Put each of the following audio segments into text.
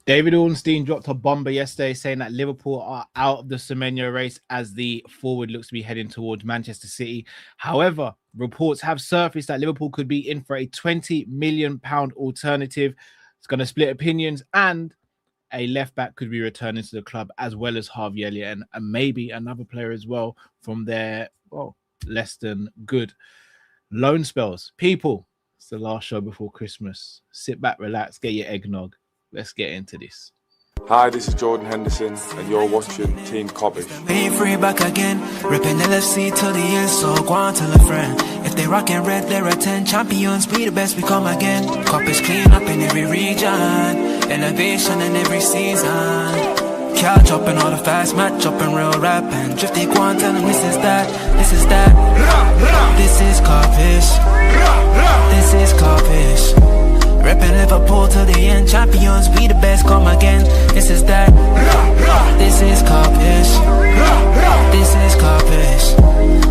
David Ornstein dropped a bomber yesterday saying that Liverpool are out of the Semenyo race as the forward looks to be heading towards Manchester City. However, reports have surfaced that Liverpool could be in for a £20 million alternative. It's going to split opinions, and a left back could be returning to the club, as well as Harvey Elliott and maybe another player as well from their less than good loan spells. People, it's the last show before Christmas. Sit back, relax, get your eggnog. Let's get into this. Hi, this is Jordan Henderson, and you're watching Team Kop-ish. Being free back again, ripping LFC till the end, so go on tell a friend. If they rockin' red, they're a 10 champions, we the best, we come again. Kop-ish clean up in every region, innovation in every season. Catch up in all the fast match up in real rap, and Drifty go on tell them this is that, this is that. This is Kop-ish, this is Kop-ish. Reppin' Liverpool till the end, champions, we the best, come again. This is that, this is Kop-ish, this is Kop-ish.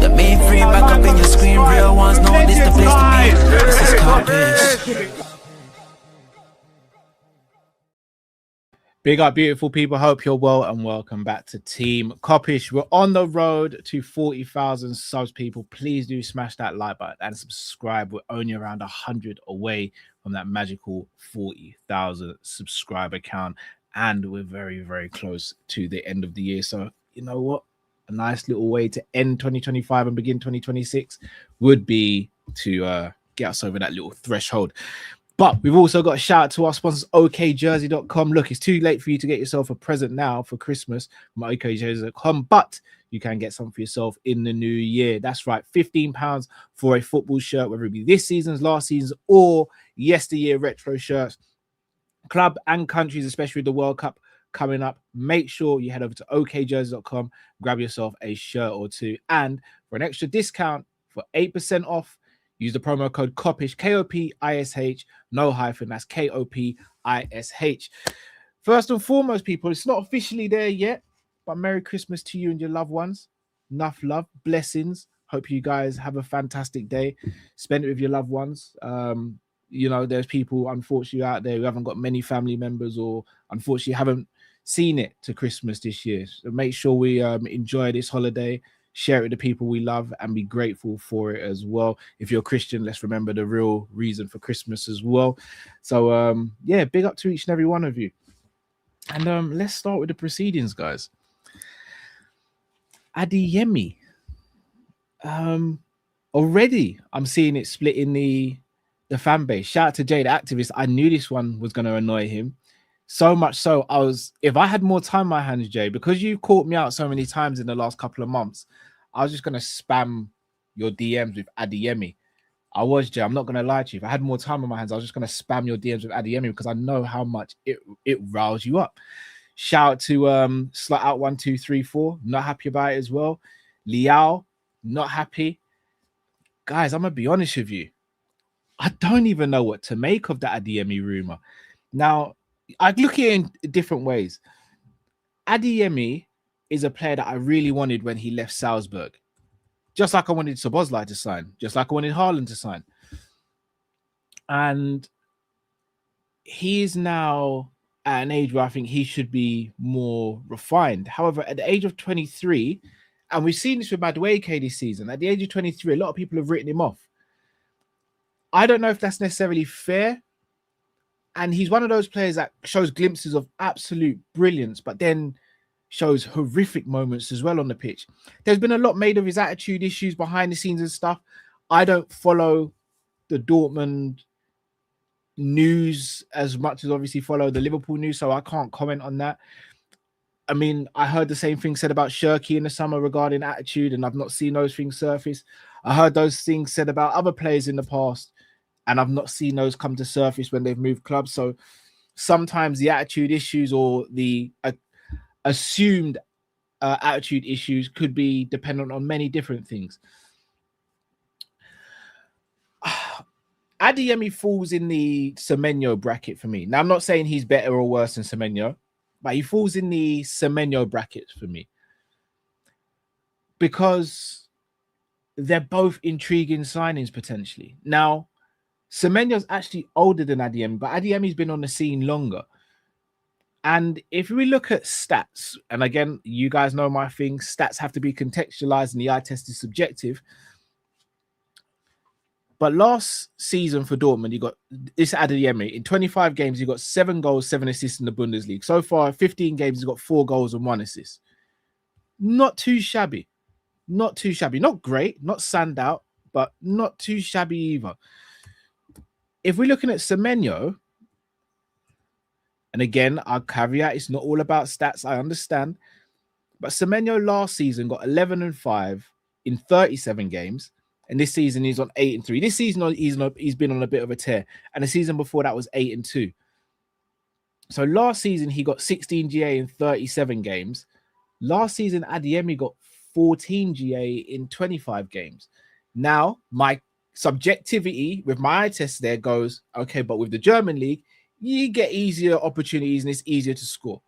The main free back up in your screen, real ones know this the place to be. This is Kop-ish. Big up, beautiful people. Hope you're well and welcome back to Team Kop-ish. We're on the road to 40,000 subs, people. Please do smash that like button and subscribe. We're only around 100 away from that magical 40,000 subscriber count, and we're very, very close to the end of the year. So, you know what? A nice little way to end 2025 and begin 2026 would be to get us over that little threshold. But we've also got a shout out to our sponsors, okjersey.com. Look, it's too late for you to get yourself a present now for Christmas from okjersey.com, but you can get something for yourself in the new year. That's right, £15 for a football shirt, whether it be this season's, last season's, or yesteryear retro shirts. Club and countries, especially with the World Cup coming up, make sure you head over to okjersey.com, grab yourself a shirt or two, and for an extra discount for 8% off, use the promo code Kopish, K-O-P-I-S-H, no hyphen, that's K-O-P-I-S-H. First and foremost, people, it's not officially there yet, but Merry Christmas to you and your loved ones. Enough love, blessings. Hope you guys have a fantastic day. Spend it with your loved ones. You know, there's people, unfortunately, out there who haven't got many family members or unfortunately haven't seen it to Christmas this year. So make sure we enjoy this holiday, share it with the people we love, and be grateful for it as well. If you're a Christian, let's remember the real reason for Christmas as well. So, yeah, big up to each and every one of you. And let's start with the proceedings, guys. Adeyemi. Already, I'm seeing it split in the fan base. Shout out to Jay, the activist. I knew this one was going to annoy him. So much so, if I had more time in my hands, Jay, because you caught me out so many times in the last couple of months, I was just going to spam your DMs with Adeyemi. I was, Jay. I'm not going to lie to you. If I had more time on my hands, I was just going to spam your DMs with Adeyemi because I know how much it riles you up. Shout out to Slot Out 1234. Not happy about it as well. Liao, not happy. Guys, I'm going to be honest with you. I don't even know what to make of that Adeyemi rumor. Now, I look at it in different ways. Adeyemi is a player that I really wanted when he left Salzburg. Just like I wanted Szoboszlai to sign. Just like I wanted Haaland to sign. And he is now at an age where I think he should be more refined. However, at the age of 23, and we've seen this with Madueke this season, at the age of 23, a lot of people have written him off. I don't know if that's necessarily fair. And he's one of those players that shows glimpses of absolute brilliance, but then shows horrific moments as well on the pitch. There's been a lot made of his attitude issues behind the scenes and stuff. I don't follow the Dortmund news as much as obviously follow the Liverpool news, so I can't comment on that. I mean, I heard the same thing said about Shirky in the summer regarding attitude, and I've not seen those things surface. I heard those things said about other players in the past, and I've not seen those come to surface when they've moved clubs. So sometimes the attitude issues or the assumed attitude issues could be dependent on many different things. Adeyemi falls in the Semenyo bracket for me. Now, I'm not saying he's better or worse than Semenyo, but he falls in the Semenyo bracket for me because they're both intriguing signings potentially. Now, Semenyo's actually older than Adeyemi, but Adeyemi's been on the scene longer. And if we look at stats, and again, you guys know my thing, stats have to be contextualized and the eye test is subjective. But last season for Dortmund, you got this Adeyemi. In 25 games, you got 7 goals, 7 assists in the Bundesliga. So far, 15 games, he's got 4 goals and 1 assist. Not too shabby. Not too shabby. Not great, not stand out, but not too shabby either. If we're looking at Semenyo, and again, I'll caveat, it's not all about stats, I understand. But Semenyo last season got 11-5 in 37 games. And this season he's on 8-3. This season he's been on a bit of a tear. And the season before that was 8-2. So last season he got 16 GA in 37 games. Last season Adeyemi got 14 GA in 25 games. Now my subjectivity with my eye test there goes, okay, but with the German league, you get easier opportunities and it's easier to score.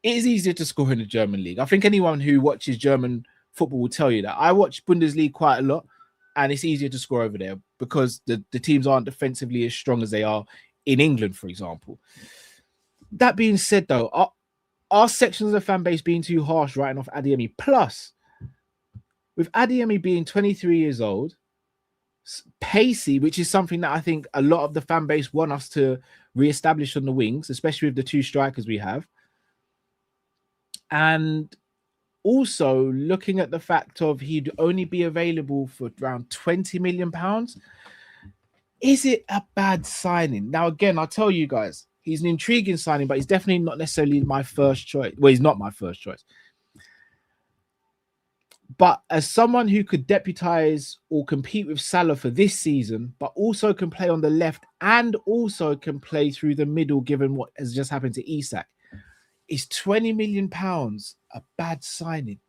It is easier to score in the German league. I think anyone who watches German football will tell you that. I watch Bundesliga quite a lot. And it's easier to score over there because the teams aren't defensively as strong as they are in England, for example. That being said, though, are sections of the fan base being too harsh writing off Adeyemi? Plus, with Adeyemi being 23 years old, pacey, which is something that I think a lot of the fan base want us to reestablish on the wings, especially with the 2 strikers we have. And also, looking at the fact of he'd only be available for around £20 million, is it a bad signing? Now, again, I'll tell you guys, he's an intriguing signing, but he's definitely not necessarily my first choice. Well, he's not my first choice. But as someone who could deputize or compete with Salah for this season, but also can play on the left and also can play through the middle, given what has just happened to Isak, is £20 million a bad signing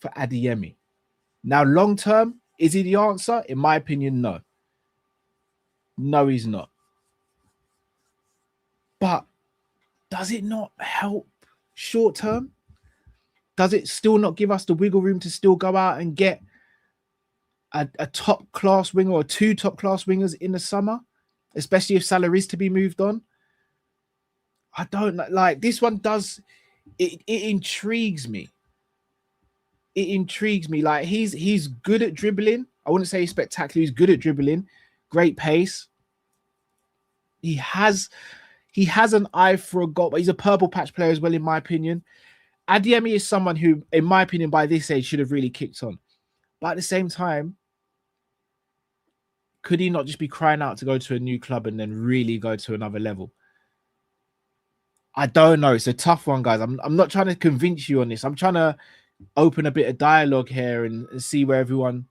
for Adeyemi? Now, long term, is he the answer? In my opinion, no. No, he's not. But does it not help short term? Does it still not give us the wiggle room to still go out and get a top class winger or 2 top class wingers in the summer, especially if Salah is to be moved on? I don't like this one. Does it intrigues me? It intrigues me. Like he's good at dribbling. I wouldn't say he's spectacular. He's good at dribbling, great pace. He has an eye for a goal, but he's a purple patch player as well, in my opinion. Adeyemi is someone who, in my opinion, by this age should have really kicked on. But at the same time, could he not just be crying out to go to a new club and then really go to another level? I don't know. It's a tough one, guys. I'm not trying to convince you on this. I'm trying to open a bit of dialogue here and see where everyone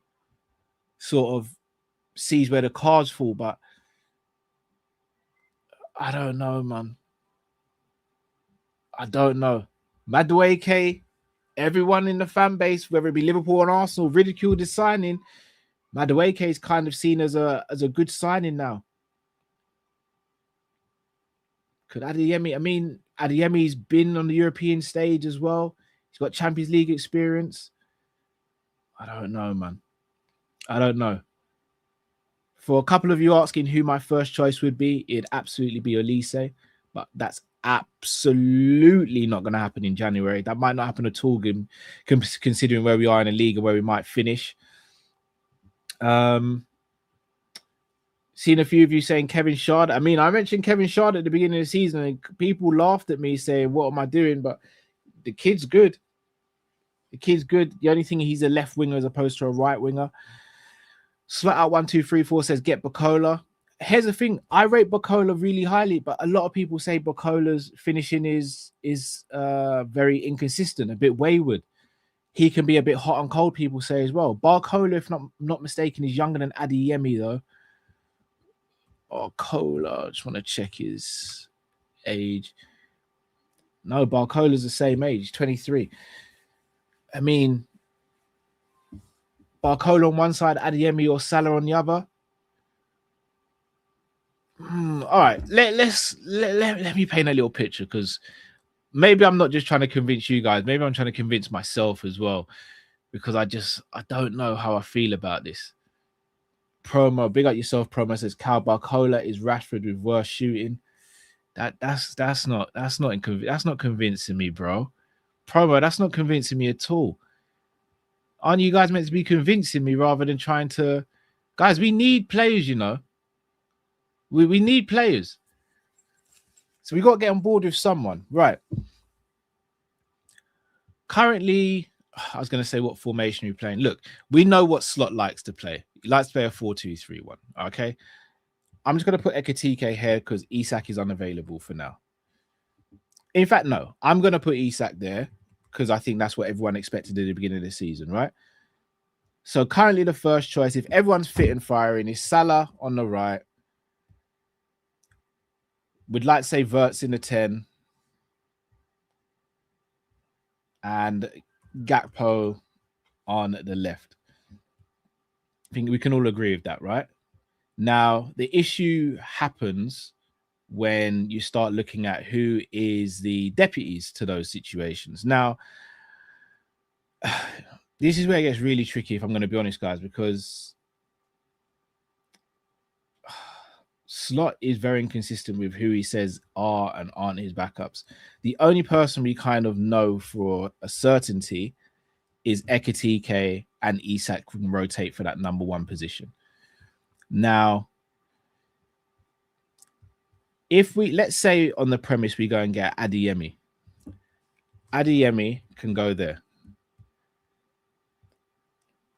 sort of sees where the cards fall. But I don't know, man. I don't know. Madueke, everyone in the fan base, whether it be Liverpool or Arsenal, ridiculed his signing. Madueke is kind of seen as a good signing now. Could Adeyemi? I mean, Adeyemi's been on the European stage as well. He's got Champions League experience. I don't know, man. I don't know. For a couple of you asking who my first choice would be, it'd absolutely be Olise, but that's absolutely not going to happen in January. That might not happen at all, considering where we are in the league and where we might finish. Seen a few of you saying Kevin Shard. I mean, I mentioned Kevin Shard at the beginning of the season and people laughed at me saying, what am I doing? But the kid's good. The kid's good. The only thing, he's a left winger as opposed to a right winger. Slot out 1234 says get Bacola. Here's the thing. I rate Bacola really highly, but a lot of people say Bacola's finishing is very inconsistent, a bit wayward. He can be a bit hot and cold, people say as well. Bacola, if not mistaken, is younger than Adeyemi, though. Oh, Cola. I just want to check his age. No, Barcola's the same age, 23. I mean, Barcola on one side, Adeyemi or Salah on the other. All right, let me paint a little picture, because maybe I'm not just trying to convince you guys. Maybe I'm trying to convince myself as well, because I don't know how I feel about this. Promo, big up yourself, Promo says Cal Barcola is Rashford with worse shooting. That's not convincing me, bro. Promo, that's not convincing me at all. Aren't you guys meant to be convincing me rather than trying to? Guys, we need players, you know. We need players. So we got to get on board with someone. Right. Currently, I was going to say what formation we're playing. Look, we know what Slot likes to play. He likes to play a 4-2-3-1. Okay. I'm just going to put Ekitike here because Isak is unavailable for now. In fact, no. I'm going to put Isak there because I think that's what everyone expected at the beginning of the season, right? So currently the first choice, if everyone's fit and firing, is Salah on the right. We'd like to say Verts in the 10. And Gakpo on the left. I think we can all agree with that, right? Now, the issue happens when you start looking at who is the deputies to those situations. Now, this is where it gets really tricky, if I'm going to be honest, guys, because Slot is very inconsistent with who he says are and aren't his backups. The only person we kind of know for a certainty is Ekitike, and Isak can rotate for that number 1 position. Now, if let's say on the premise we go and get Adeyemi. Adeyemi can go there.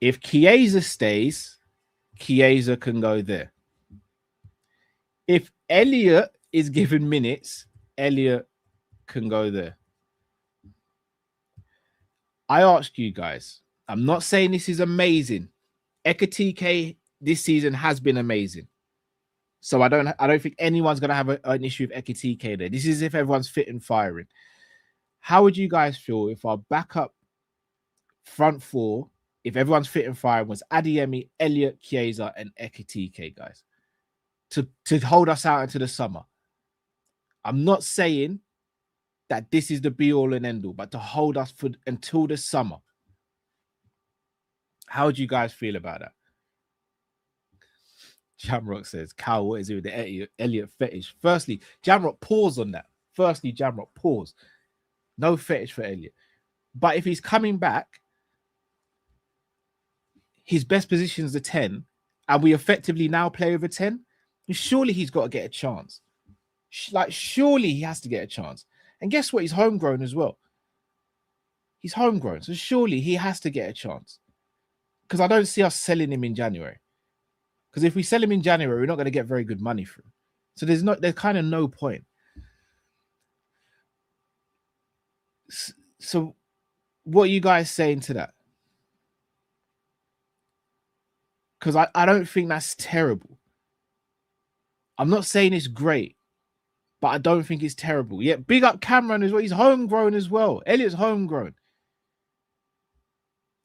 If Chiesa stays, Chiesa can go there. If Elliot is given minutes, Elliot can go there. I ask you guys, I'm not saying this is amazing. Ekitike this season has been amazing. So I don't think anyone's going to have an issue with Ekitike there. This is if everyone's fit and firing. How would you guys feel if our backup front 4, if everyone's fit and firing, was Adeyemi, Elliot, Chiesa, and Ekitike, guys? To hold us out into the summer. I'm not saying that this is the be all and end all, but to hold us until the summer. How would you guys feel about that? Jamrock says, Cal, what is it with the Elliot fetish? Firstly, Jamrock, pause on that. Firstly, Jamrock, pause. No fetish for Elliot. But if he's coming back, his best position is the 10, and we effectively now play over 10, surely he's got to get a chance. Like, surely he has to get a chance. And guess what? He's homegrown as well. He's homegrown. So surely he has to get a chance. Because I don't see us selling him in January. Because if we sell him in January, we're not going to get very good money for him. So there's kind of no point. So what are you guys saying to that? Because I don't think that's terrible. I'm not saying it's great, but I don't think it's terrible. Yeah, big up Cameron as well. He's homegrown as well. Elliot's homegrown.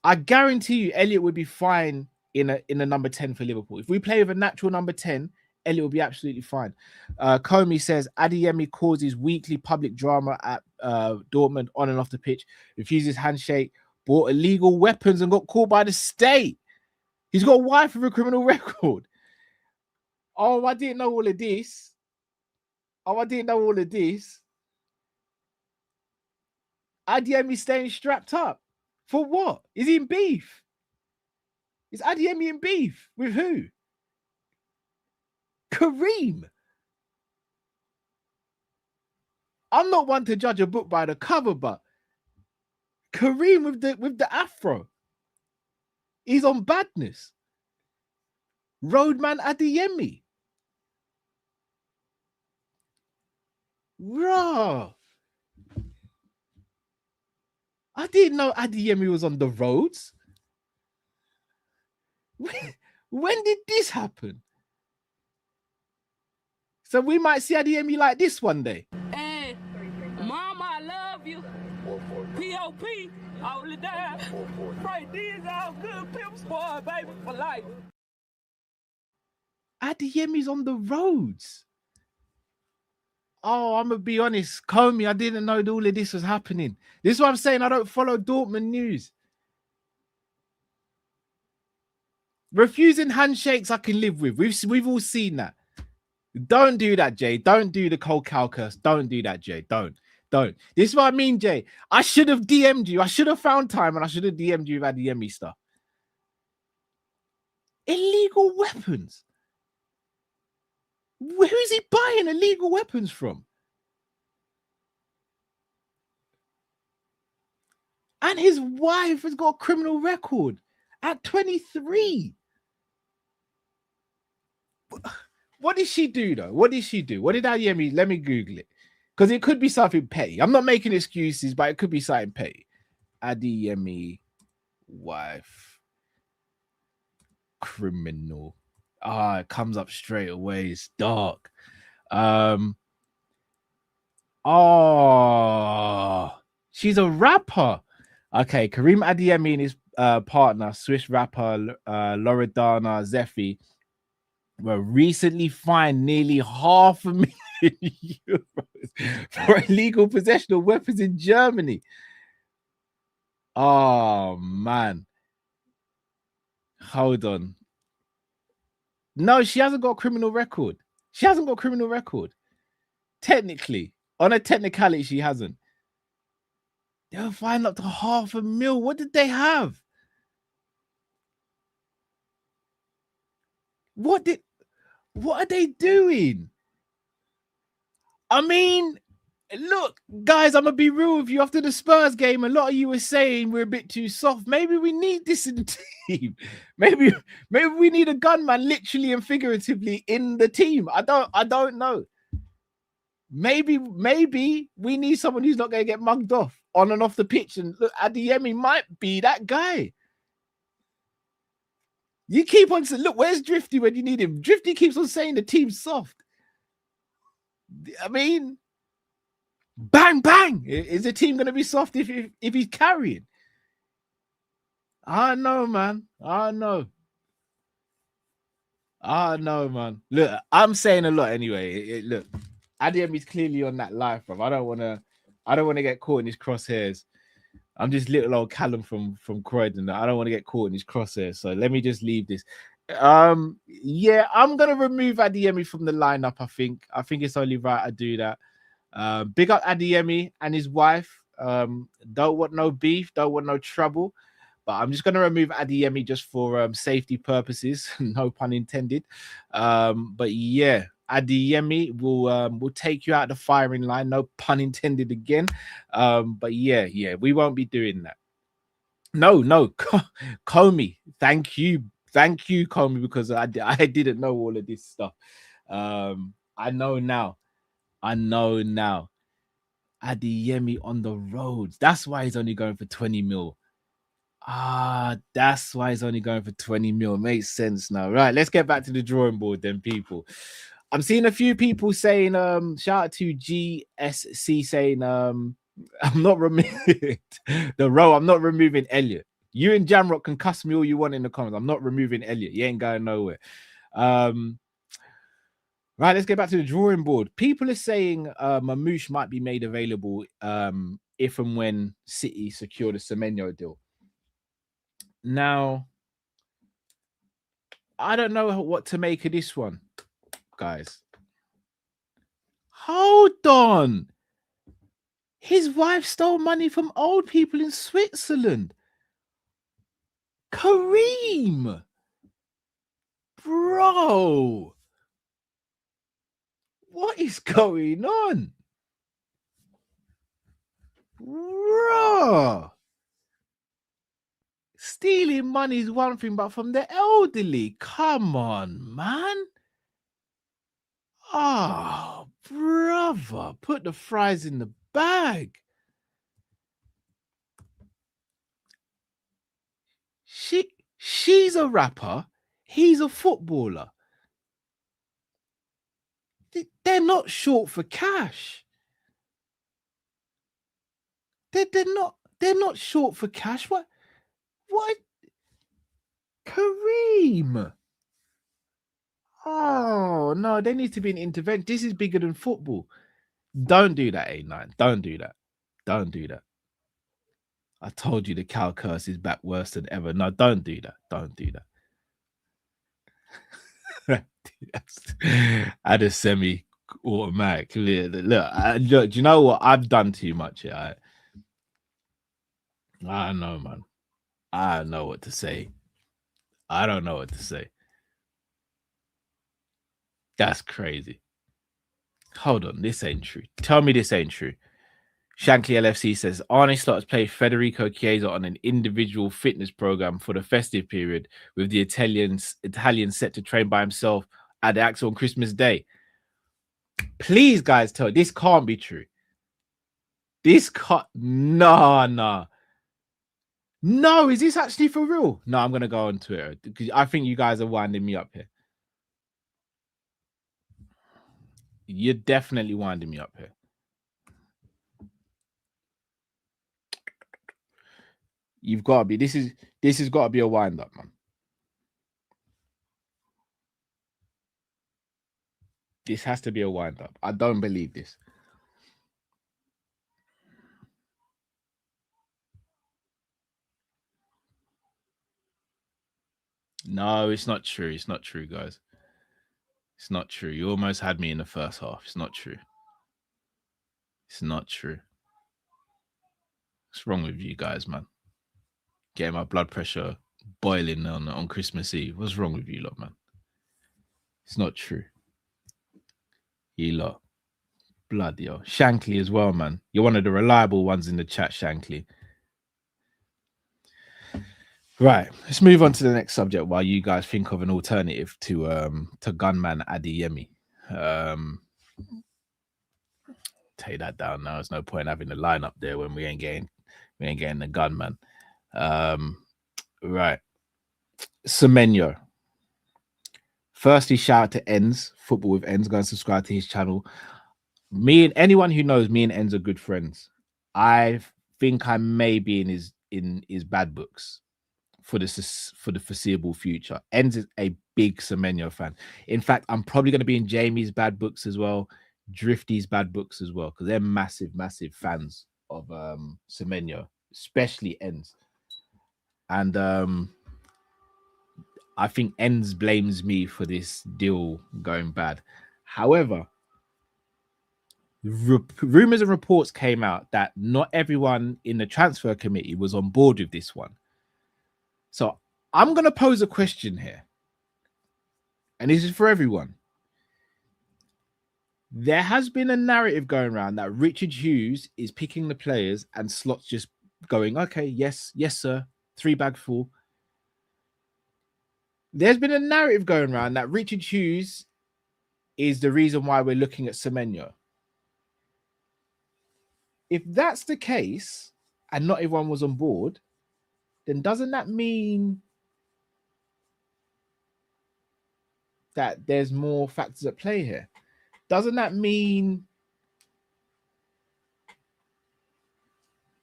I guarantee you Elliot would be fine in a number 10 for Liverpool. If we play with a natural number 10, Elliot will be absolutely fine. Comey says, Adeyemi causes weekly public drama at Dortmund on and off the pitch, refuses handshake, bought illegal weapons and got caught by the state. He's got a wife with a criminal record. Oh, I didn't know all of this. Adeyemi staying strapped up. For what? Is he in beef? Is Adeyemi in beef? With who? Karim. I'm not one to judge a book by the cover, but Karim with the afro. He's on badness. Roadman Adeyemi. Raw. I didn't know Adeyemi was on the roads. When did this happen? So we might see Adeyemi like this one day. Hey, Mama, I love you. P.O.P. all the time. Right, these all good pimp boy, baby, for life. Adeyemi's on the roads. Oh, I'm going to be honest. Comey, I didn't know all of this was happening. This is what I'm saying. I don't follow Dortmund news. Refusing handshakes I can live with. We've all seen that. Don't do that, Jay. Don't do the cold cow curse. Don't do that, Jay. Don't. This is what I mean, Jay. I should have DM'd you. I should have found time and I should have DM'd you with Adeyemi stuff. Illegal weapons. Who is he buying illegal weapons from? And his wife has got a criminal record at 23. What did she do, though? What did she do? What did Adeyemi? Let me Google it. Because it could be something petty. I'm not making excuses, but it could be something petty. Adeyemi, wife, criminal. It comes up straight away. It's dark. She's a rapper. Okay, Karim Adeyemi and his partner, Swiss rapper Loredana Zephy, were recently fined nearly €500,000 for illegal possession of weapons in Germany. Oh, man. Hold on. No, she hasn't got a criminal record. She hasn't got a criminal record. Technically. On a technicality, she hasn't. They were fined up to €500,000. What did they have? What are they doing? I mean, look, guys, I'm gonna be real with you. After the Spurs game, a lot of you were saying we're a bit too soft. Maybe we need this in the team. Maybe we need a gunman, literally and figuratively, in the team. I don't know. Maybe we need someone who's not gonna get mugged off on and off the pitch. And look, Adeyemi might be that guy. You keep on saying, look, where's Drifty when you need him? Drifty keeps on saying the team's soft. I mean, bang, bang. Is the team going to be soft if he's carrying? I know, man. I know, man. Look, I'm saying a lot anyway. Look, Adeyemi's clearly on that life, bro. I don't want to get caught in his crosshairs. I'm just little old Callum from Croydon. I don't want to get caught in his crosshairs. So let me just leave this. Yeah, I'm gonna remove Adeyemi from the lineup. I think it's only right I do that. Big up Adeyemi and his wife. Don't want no beef, don't want no trouble. But I'm just gonna remove Adeyemi just for safety purposes, no pun intended. But yeah, Adeyemi will take you out of the firing line, no pun intended again. But yeah, we won't be doing that. No, Comey, thank you, Comey, because I didn't know all of this stuff. I know now. Adeyemi on the roads. That's why he's only going for 20 mil. That's why he's only going for 20 mil. Makes sense now. Right, let's get back to the drawing board then, people. I'm seeing a few people saying, shout out to GSC saying, I'm not removing the row. I'm not removing Elliot. You and Jamrock can cuss me all you want in the comments. I'm not removing Elliot. You ain't going nowhere. Right, let's get back to the drawing board. People are saying Mamouche might be made available if and when City secure the Semenyo deal. Now, I don't know what to make of this one, guys. Hold on. His wife stole money from old people in Switzerland. Karim. Bro. What is going on? Bro. Stealing money is one thing, but from the elderly, come on, man. Oh, brother, put the fries in the bag. She's a rapper. He's a footballer. They're not short for cash. They're not short for cash. What? Karim. Oh no, there needs to be an intervention. This is bigger than football. Don't do that, A9. Don't do that. I told you the cow curse is back worse than ever. No, don't do that. Had a semi-automatic. Look, do you know what? I've done too much here. I don't know, man. I don't know what to say. I don't know what to say. That's crazy. Hold on, this ain't true. Tell me this ain't true. Shankly LFC says Arne Slot has played Federico Chiesa on an individual fitness program for the festive period, with the Italian set to train by himself at the Axel on Christmas Day. Please, guys, tell this can't be true. This can't. No. Is this actually for real? No, I'm gonna go on Twitter because I think you guys are winding me up here. You're definitely winding me up here. You've got to be. This has got to be a wind up, man. This has to be a wind up. I don't believe this. No, it's not true. It's not true, guys. It's not true. You almost had me in the first half. It's not true. It's not true. What's wrong with you guys, man? Getting my blood pressure boiling on Christmas Eve. What's wrong with you lot, man? It's not true. You lot. Bloody hell. Shankly as well, man. You're one of the reliable ones in the chat, Shankly. Right, let's move on to the next subject while you guys think of an alternative to gunman Adeyemi. Take that down now. There's no point having the lineup there when we ain't getting the gunman. Right, Semenyo. Firstly, shout out to Enz, Football with Enz. Go and subscribe to his channel. Me and anyone who knows me and Enz are good friends. I think I may be in his bad books for the foreseeable future. Enz is a big Semenyo fan. In fact, I'm probably going to be in Jamie's bad books as well, Drifty's bad books as well, because they're massive fans of Semenyo, especially Enz. And I think Enz blames me for this deal going bad. However, rumors and reports came out that not everyone in the transfer committee was on board with this one. So I'm going to pose a question here. And this is for everyone. There has been a narrative going around that Richard Hughes is picking the players and Slot's just going, okay, yes, sir, 3 bag full. There's been a narrative going around that Richard Hughes is the reason why we're looking at Semenyo. If that's the case, and not everyone was on board, then doesn't that mean that there's more factors at play here? Doesn't that mean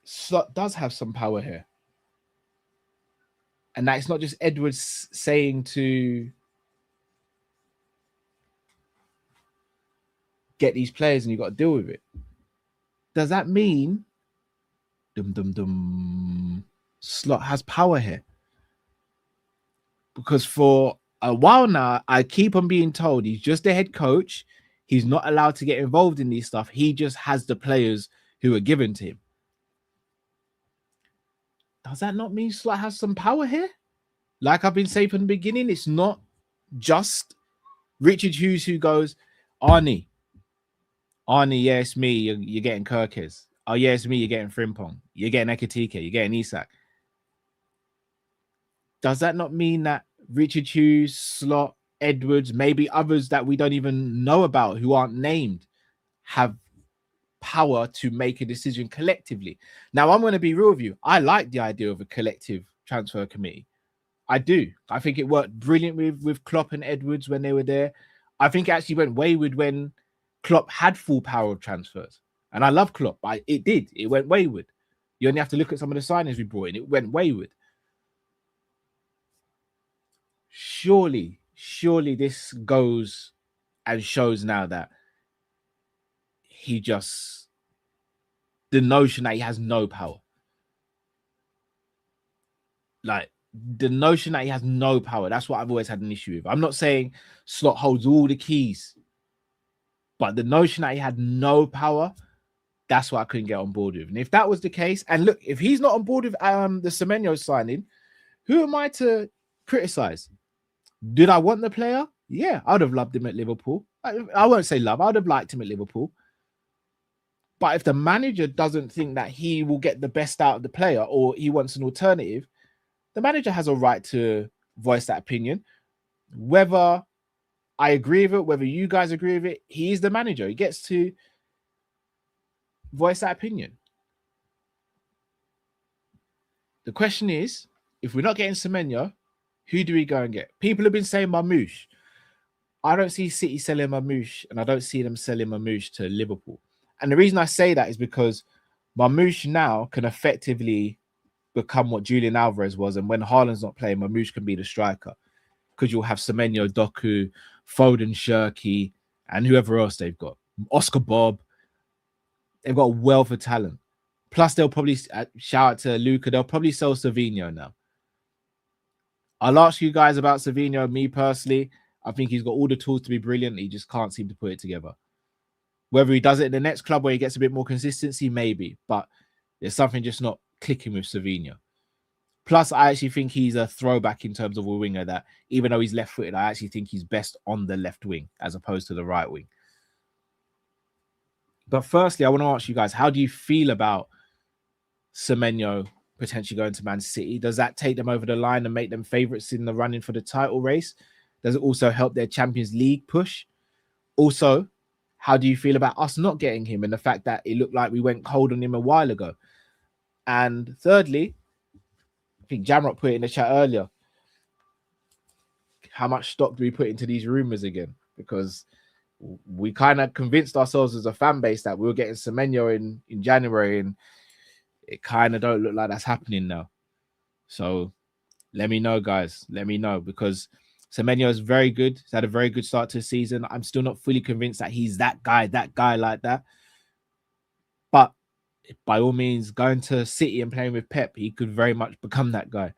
Slot does have some power here? And that it's not just Edwards saying to get these players and you've got to deal with it. Does that mean Slot has power here? Because for a while now, I keep on being told he's just the head coach. He's not allowed to get involved in these stuff. He just has the players who are given to him. Does that not mean Slot has some power here? Like I've been saying from the beginning, it's not just Richard Hughes who goes, Arnie, yeah, it's me. You're getting Kirkes. Oh, yeah, it's me. You're getting Frimpong. You're getting Ekatike. You're getting Isak. Does that not mean that Richard Hughes, Slot, Edwards, maybe others that we don't even know about who aren't named have power to make a decision collectively? Now, I'm going to be real with you. I like the idea of a collective transfer committee. I do. I think it worked brilliant with Klopp and Edwards when they were there. I think it actually went wayward when Klopp had full power of transfers. And I love Klopp. It did. It went wayward. You only have to look at some of the signings we brought in. It went wayward. Surely this goes and shows now that the notion that he has no power. Like, the notion that he has no power, that's what I've always had an issue with. I'm not saying Slot holds all the keys, but the notion that he had no power, that's what I couldn't get on board with. And if that was the case, and look, if he's not on board with the Semenyo signing, who am I to criticize? Did I want the player? Yeah, I'd have loved him at Liverpool. I won't say love. I would have liked him at Liverpool. But if the manager doesn't think that he will get the best out of the player or he wants an alternative, the manager has a right to voice that opinion. Whether I agree with it, whether you guys agree with it, he's the manager. He gets to voice that opinion. The question is, if we're not getting Semenyo, who do we go and get? People have been saying Marmoush. I don't see City selling Marmoush, and I don't see them selling Marmoush to Liverpool. And the reason I say that is because Marmoush now can effectively become what Julian Alvarez was, and when Haaland's not playing, Marmoush can be the striker because you'll have Semenyo, Doku, Foden, Shirky, and whoever else they've got. Oscar Bob. They've got a wealth of talent. Plus, they'll probably, shout out to Luca, they'll probably sell Savinho now. I'll ask you guys about Savinho. Me personally, I think he's got all the tools to be brilliant. He just can't seem to put it together. Whether he does it in the next club where he gets a bit more consistency, maybe. But there's something just not clicking with Savinho. Plus, I actually think he's a throwback in terms of a winger that, even though he's left-footed, I actually think he's best on the left wing as opposed to the right wing. But firstly, I want to ask you guys, how do you feel about Semenyo potentially going to Man City? Does that take them over the line and make them favourites in the running for the title race? Does it also help their Champions League push? Also, how do you feel about us not getting him and the fact that it looked like we went cold on him a while ago? And thirdly, I think Jamrock put it in the chat earlier, how much stock do we put into these rumours again? Because we kind of convinced ourselves as a fan base that we were getting Semenyo in January, and it kind of don't look like that's happening now. So let me know, guys. Let me know, because Semenyo is very good. He's had a very good start to the season. I'm still not fully convinced that he's that guy like that. But by all means, going to City and playing with Pep, he could very much become that guy.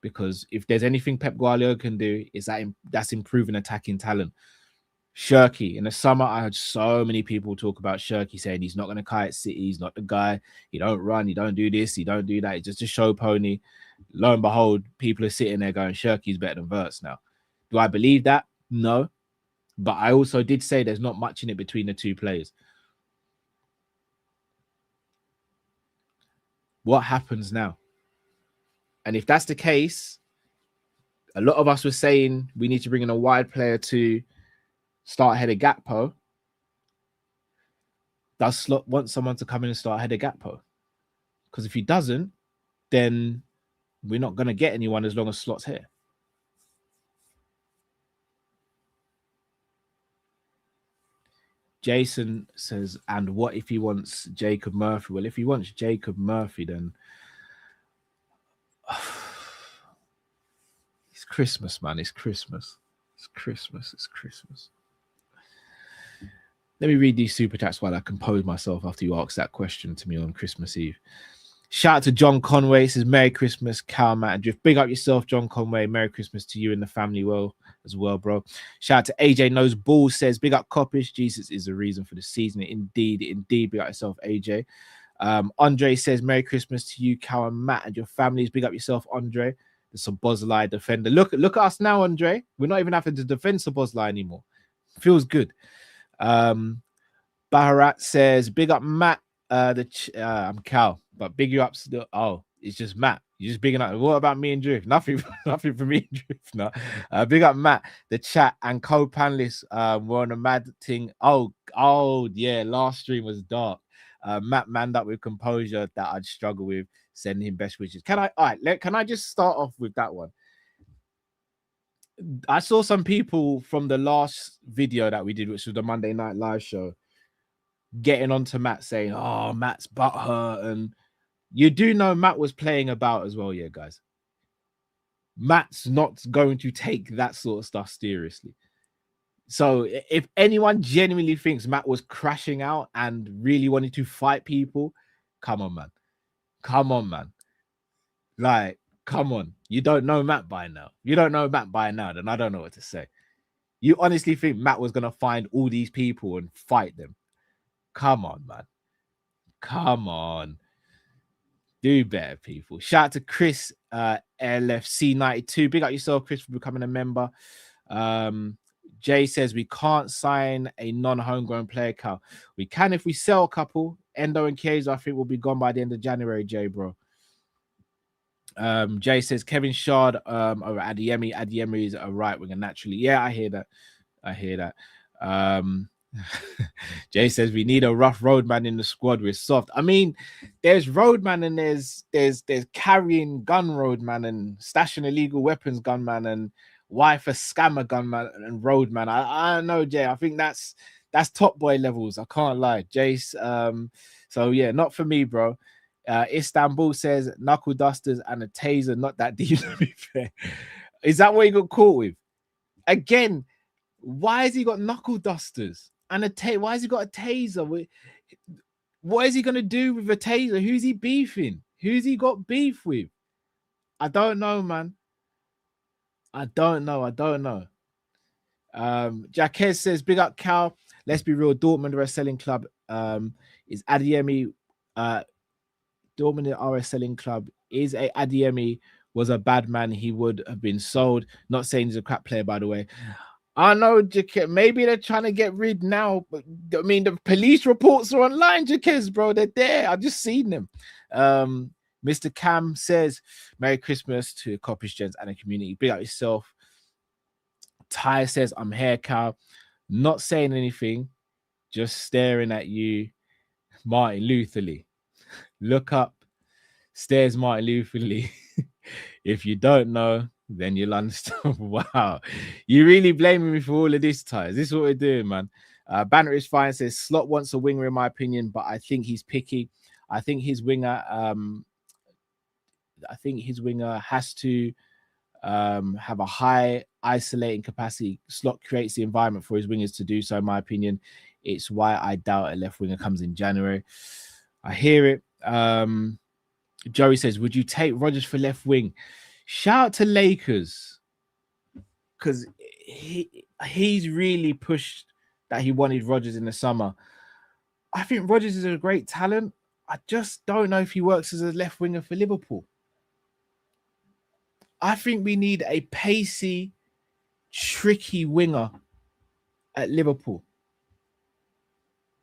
Because if there's anything Pep Guardiola can do, is that's improving attacking talent. Shirky, in the summer, I heard so many people talk about Shirky saying he's not going to kite at City, he's not the guy, he don't run, he don't do this, he don't do that, he's just a show pony. Lo and behold, people are sitting there going, Shirky's better than Wirtz now. Do I believe that? No. But I also did say there's not much in it between the two players. What happens now? And if that's the case, a lot of us were saying we need to bring in a wide player to start ahead of Gakpo. Does Slot want someone to come in and start ahead of Gakpo? Because if he doesn't, then we're not going to get anyone as long as Slot's here. Jason says, and what if he wants Jacob Murphy? Well, if he wants Jacob Murphy, then it's Christmas, man. It's Christmas. It's Christmas. It's Christmas. Let me read these super chats while I compose myself after you asked that question to me on Christmas Eve. Shout out to John Conway. Says, Merry Christmas, Cal, Matt, and Drift. Big up yourself, John Conway. Merry Christmas to you and the family as well, bro. Shout out to AJ Knows Ball. Says, big up Kopish. Jesus is the reason for the season. Indeed. Big up yourself, AJ. Andre says, Merry Christmas to you, Cal, and Matt, and your families. Big up yourself, Andre. The Szoboszlai defender. Look at us now, Andre. We're not even having to defend Szoboszlai anymore. Feels good. Baharat says, big up Matt. I'm Cal, but big you up still. Oh, it's just Matt. You're just bigging up. What about me and Drift? Nothing for me and Drift. No. Big up Matt, the chat and co-panelists. We're on a mad thing. Oh, yeah. Last stream was dark. Matt manned up with composure that I'd struggle with. Sending him best wishes. Can I just start off with that one? I saw some people from the last video that we did, which was the Monday Night Live show, getting onto Matt saying, oh, Matt's butthurt. And you do know Matt was playing about as well, yeah, guys. Matt's not going to take that sort of stuff seriously. So if anyone genuinely thinks Matt was crashing out and really wanted to fight people, come on, man. Like, Come on. You don't know Matt by now. You don't know Matt by now, then I don't know what to say. You honestly think Matt was going to find all these people and fight them? Come on, man. Come on. Do better, people. Shout out to Chris, LFC92. Big up yourself, Chris, for becoming a member. Jay says we can't sign a non-homegrown player, Cal. We can if we sell a couple. Endo and Chiesa, I think, will be gone by the end of January, Jay, bro. Jay says Kevin Shard over Adeyemi. Adeyemi is a right winger naturally. Yeah, I hear that. Jay says we need a rough roadman in the squad. We're soft. I mean, there's roadman and there's carrying gun roadman and stashing illegal weapons gunman and wife a scammer gunman and roadman. I know, Jay. I think that's top boy levels. I can't lie, Jace. So yeah, not for me, bro. Istanbul says knuckle dusters and a taser, not that deep. To be fair, is that what he got caught with? Again, why has he got knuckle dusters and why has he got a taser? What is he gonna do with a taser? Who's he beefing? Who's he got beef with? I don't know, man. I don't know. Jaquez says, big up, Cal. Let's be real. Dortmund are a selling club. Is Adeyemi Dortmund are a selling club? Is Adeyemi was a bad man? He would have been sold. Not saying he's a crap player, by the way. I know, Jaquez. Maybe they're trying to get rid now. But I mean, the police reports are online, Jaquez, bro. They're there. I've just seen them. Mr. Cam says, Merry Christmas to Kop-ish Gents and the community. Big up yourself. Ty says, I'm here, Cal. Not saying anything, just staring at you, Martin Luther Lee. Look up, stares Martin Luther Lee. If you don't know, then you'll understand. Wow. You really blaming me for all of this, Ty. This is what we're doing, man. Banner is fine, says Slot wants a winger, in my opinion, but I think he's picky. I think his winger has to have a high isolating capacity. Slot creates the environment for his wingers to do so, in my opinion. It's why I doubt a left winger comes in January. I hear it. Joey says, would you take Rodgers for left wing? Shout out to Lakers, because he's really pushed that he wanted Rodgers in the summer. I think Rodgers is a great talent. I just don't know if he works as a left winger for Liverpool. I think we need a pacey, tricky winger at Liverpool.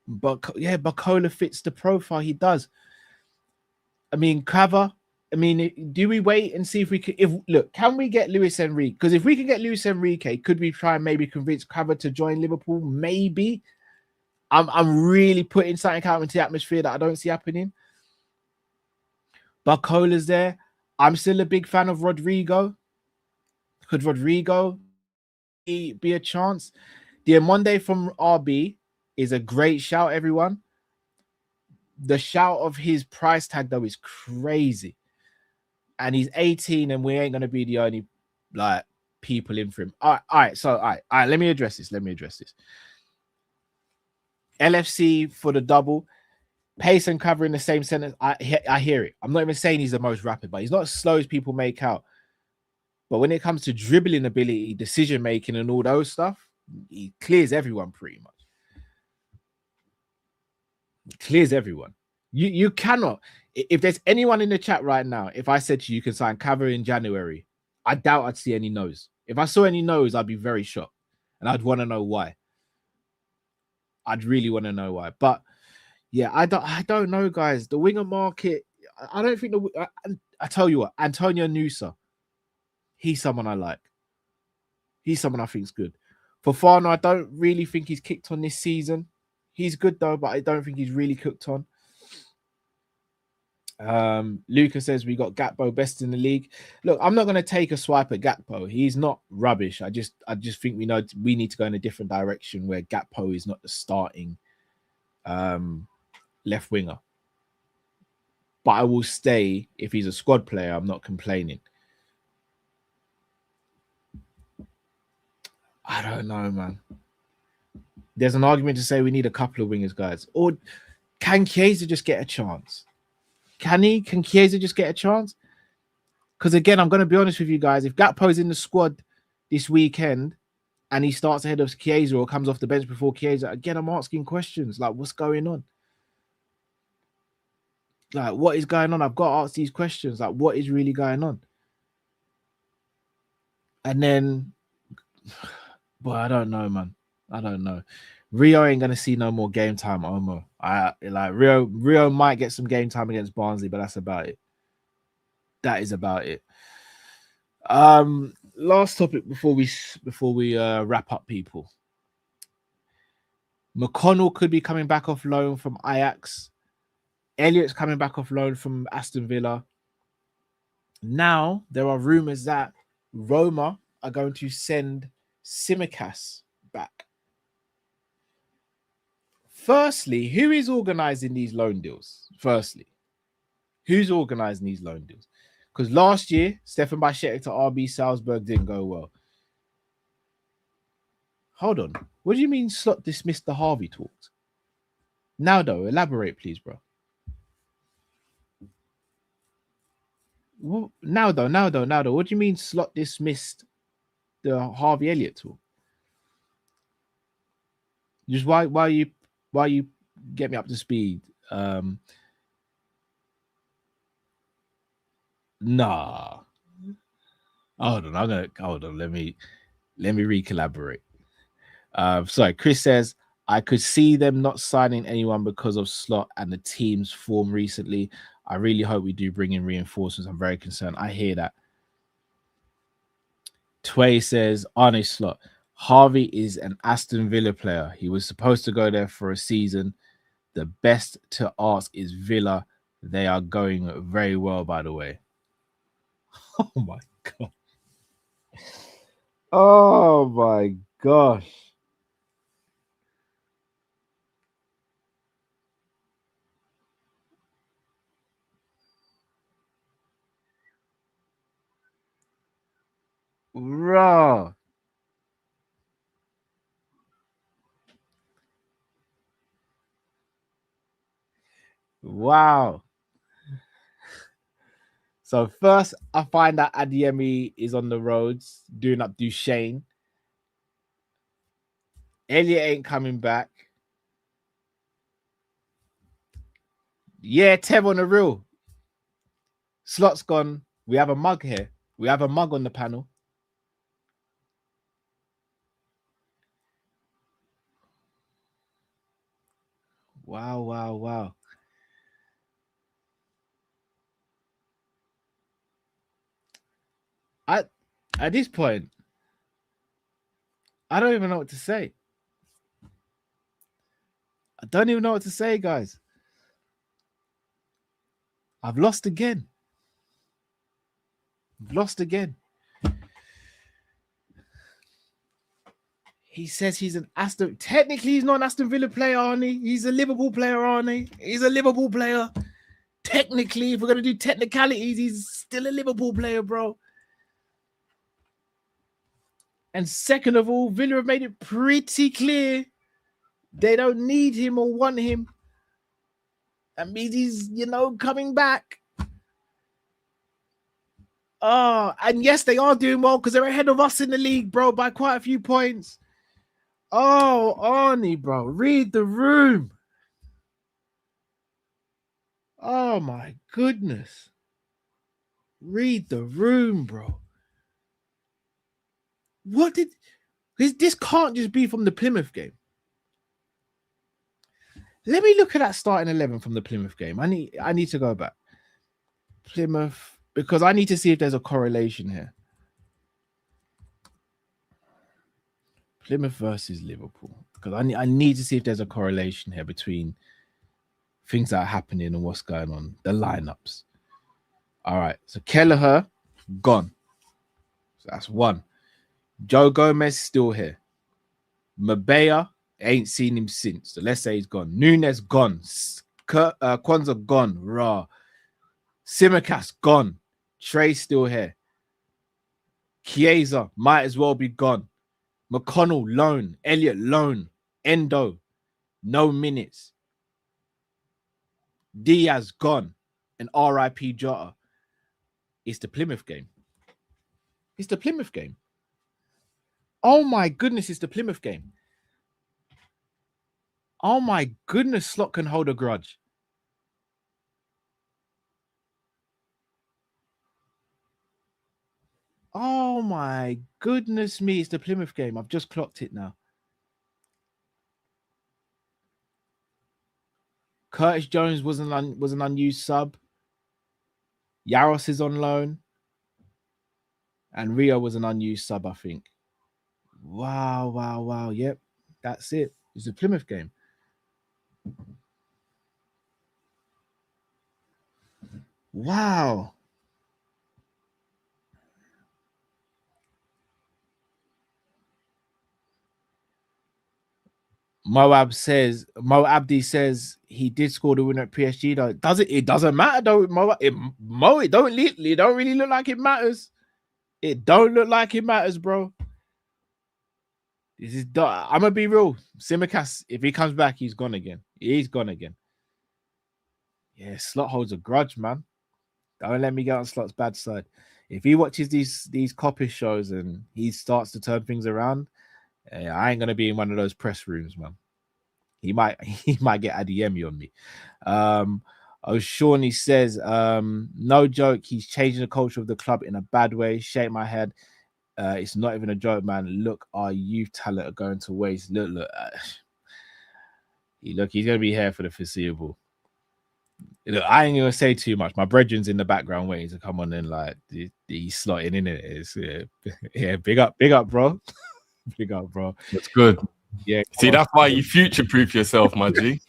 But yeah, Bacola fits the profile. He does. I mean, Crava. I mean, do we wait and see if we can? Can we get Luis Enrique? Because if we can get Luis Enrique, could we try and maybe convince Crava to join Liverpool? Maybe. I'm really putting something out into the atmosphere that I don't see happening. Bacola's there. I'm still a big fan of Rodrigo. Could Rodrigo be a chance? Diamonde from RB is a great shout, everyone. The shout of his price tag, though, is crazy. And he's 18, and we ain't going to be the only people in for him. All right. Let me address this. LFC for the double. Pace and cover in the same sentence. I hear it. I'm not even saying he's the most rapid, but he's not as slow as people make out. But when it comes to dribbling ability, decision making, and all those stuff, he clears everyone pretty much. Clears everyone. You cannot. If there's anyone in the chat right now, if I said to you, you can sign Cover in January, I doubt I'd see any no's. If I saw any no's, I'd be very shocked, and I'd want to know why. I'd really want to know why. But yeah, I don't know, guys. The winger market, I don't think I tell you what, Antonio Nusa, he's someone I like. He's someone I think is good. Fofana, I don't really think he's kicked on this season. He's good though, but I don't think he's really cooked on. Lucas says we got Gakpo best in the league. Look, I'm not going to take a swipe at Gakpo. He's not rubbish. I just think we need to go in a different direction where Gakpo is not the starting left winger. But I will stay if he's a squad player. I'm not complaining. I don't know, man. There's an argument to say we need a couple of wingers, guys. Or can Chiesa just get a chance? Can Chiesa just get a chance? Because again, I'm going to be honest with you guys. If Gakpo's in the squad this weekend and he starts ahead of Chiesa or comes off the bench before Chiesa, again, I'm asking questions like, what's going on? Like, what is going on? I've got to ask these questions. Like, what is really going on? And then, boy, I don't know, man. I don't know. Rio ain't gonna see no more game time, Omo. Rio might get some game time against Barnsley, but that's about it. That is about it. Last topic before we wrap up, people. McConnell could be coming back off loan from Ajax. Elliott's coming back off loan from Aston Villa. Now there are rumors that Roma are going to send Tsimikas back. Firstly, who is organizing these loan deals? Who's organizing these loan deals? Because last year, Stefan Bajcetic to RB Salzburg didn't go well. Hold on. What do you mean Slot dismissed the Harvey talks? Now, though, elaborate, please, bro. Now, though. What do you mean Slot dismissed the Harvey Elliott talk? Just why you get me up to speed? Nah. Hold on. Let me recollaborate. Sorry, Chris says I could see them not signing anyone because of Slot and the team's form recently. I really hope we do bring in reinforcements. I'm very concerned. I hear that. Tway says Arne Slot. Harvey is an Aston Villa player. He was supposed to go there for a season. The best to ask is Villa. They are going very well, by the way. Oh my god. Oh my gosh. Raw. Wow. So first, I find that Adeyemi is on the roads doing up Duchesne. Elliot ain't coming back. Yeah, Tev on the real. Slot's gone. We have a mug here. We have a mug on the panel. Wow. At this point, I don't even know what to say. I don't even know what to say, guys. I've lost again. He says he's an Aston. Technically, he's not an Aston Villa player, Arne. He's a Liverpool player, Arne. He's a Liverpool player. Technically, if we're going to do technicalities, he's still a Liverpool player, bro. And second of all, Villa have made it pretty clear they don't need him or want him. That means he's, coming back. Oh, and yes, they are doing well because they're ahead of us in the league, bro, by quite a few points. Oh, Arnie, bro, read the room. Oh, my goodness. Read the room, bro. This can't just be from the Plymouth game. Let me look at that starting 11 from the Plymouth game. I need to go back. Plymouth, because I need to see if there's a correlation here. Plymouth versus Liverpool. Because I need to see if there's a correlation here between things that are happening and what's going on. The lineups. All right. So Kelleher, gone. So that's one. Joe Gomez still here. Mabea, ain't seen him since. So let's say he's gone. Nunes gone. Kwanzaa gone. Raw. Tsimikas gone. Trey still here. Chiesa might as well be gone. McConnell loan. Elliott loan. Endo no minutes. Diaz gone. And RIP Jota. It's the Plymouth game. It's the Plymouth game. Oh my goodness, it's the Plymouth game. Oh my goodness, Slot can hold a grudge. Oh my goodness me, it's the Plymouth game. I've just clocked it now. Curtis Jones was an unused sub. Yaros is on loan. And Rio was an unused sub, I think. Wow. Yep, that's it. It's the Plymouth game. Wow. Mo Abdi says he did score the winner at PSG. Though it doesn't matter though. It don't really look like it matters. It don't look like it matters, bro. I'm gonna be real. Tsimikas, if he comes back, he's gone again. He's gone again. Yeah, Slot holds a grudge, man. Don't let me get on Slot's bad side. If he watches these Kopish shows and he starts to turn things around, I ain't gonna be in one of those press rooms, man. He might get Adeyemi on me. Shawnee says, no joke, he's changing the culture of the club in a bad way. Shake my head. It's not even a joke, man. Look, our youth talent are going to waste. Look, he's gonna be here for the foreseeable. Look, I ain't gonna say too much. My brethren's in the background waiting to come on and like he's slotting in it. It's big up, bro. Big up, bro. That's good. Yeah. See, that's why you future-proof yourself, my G.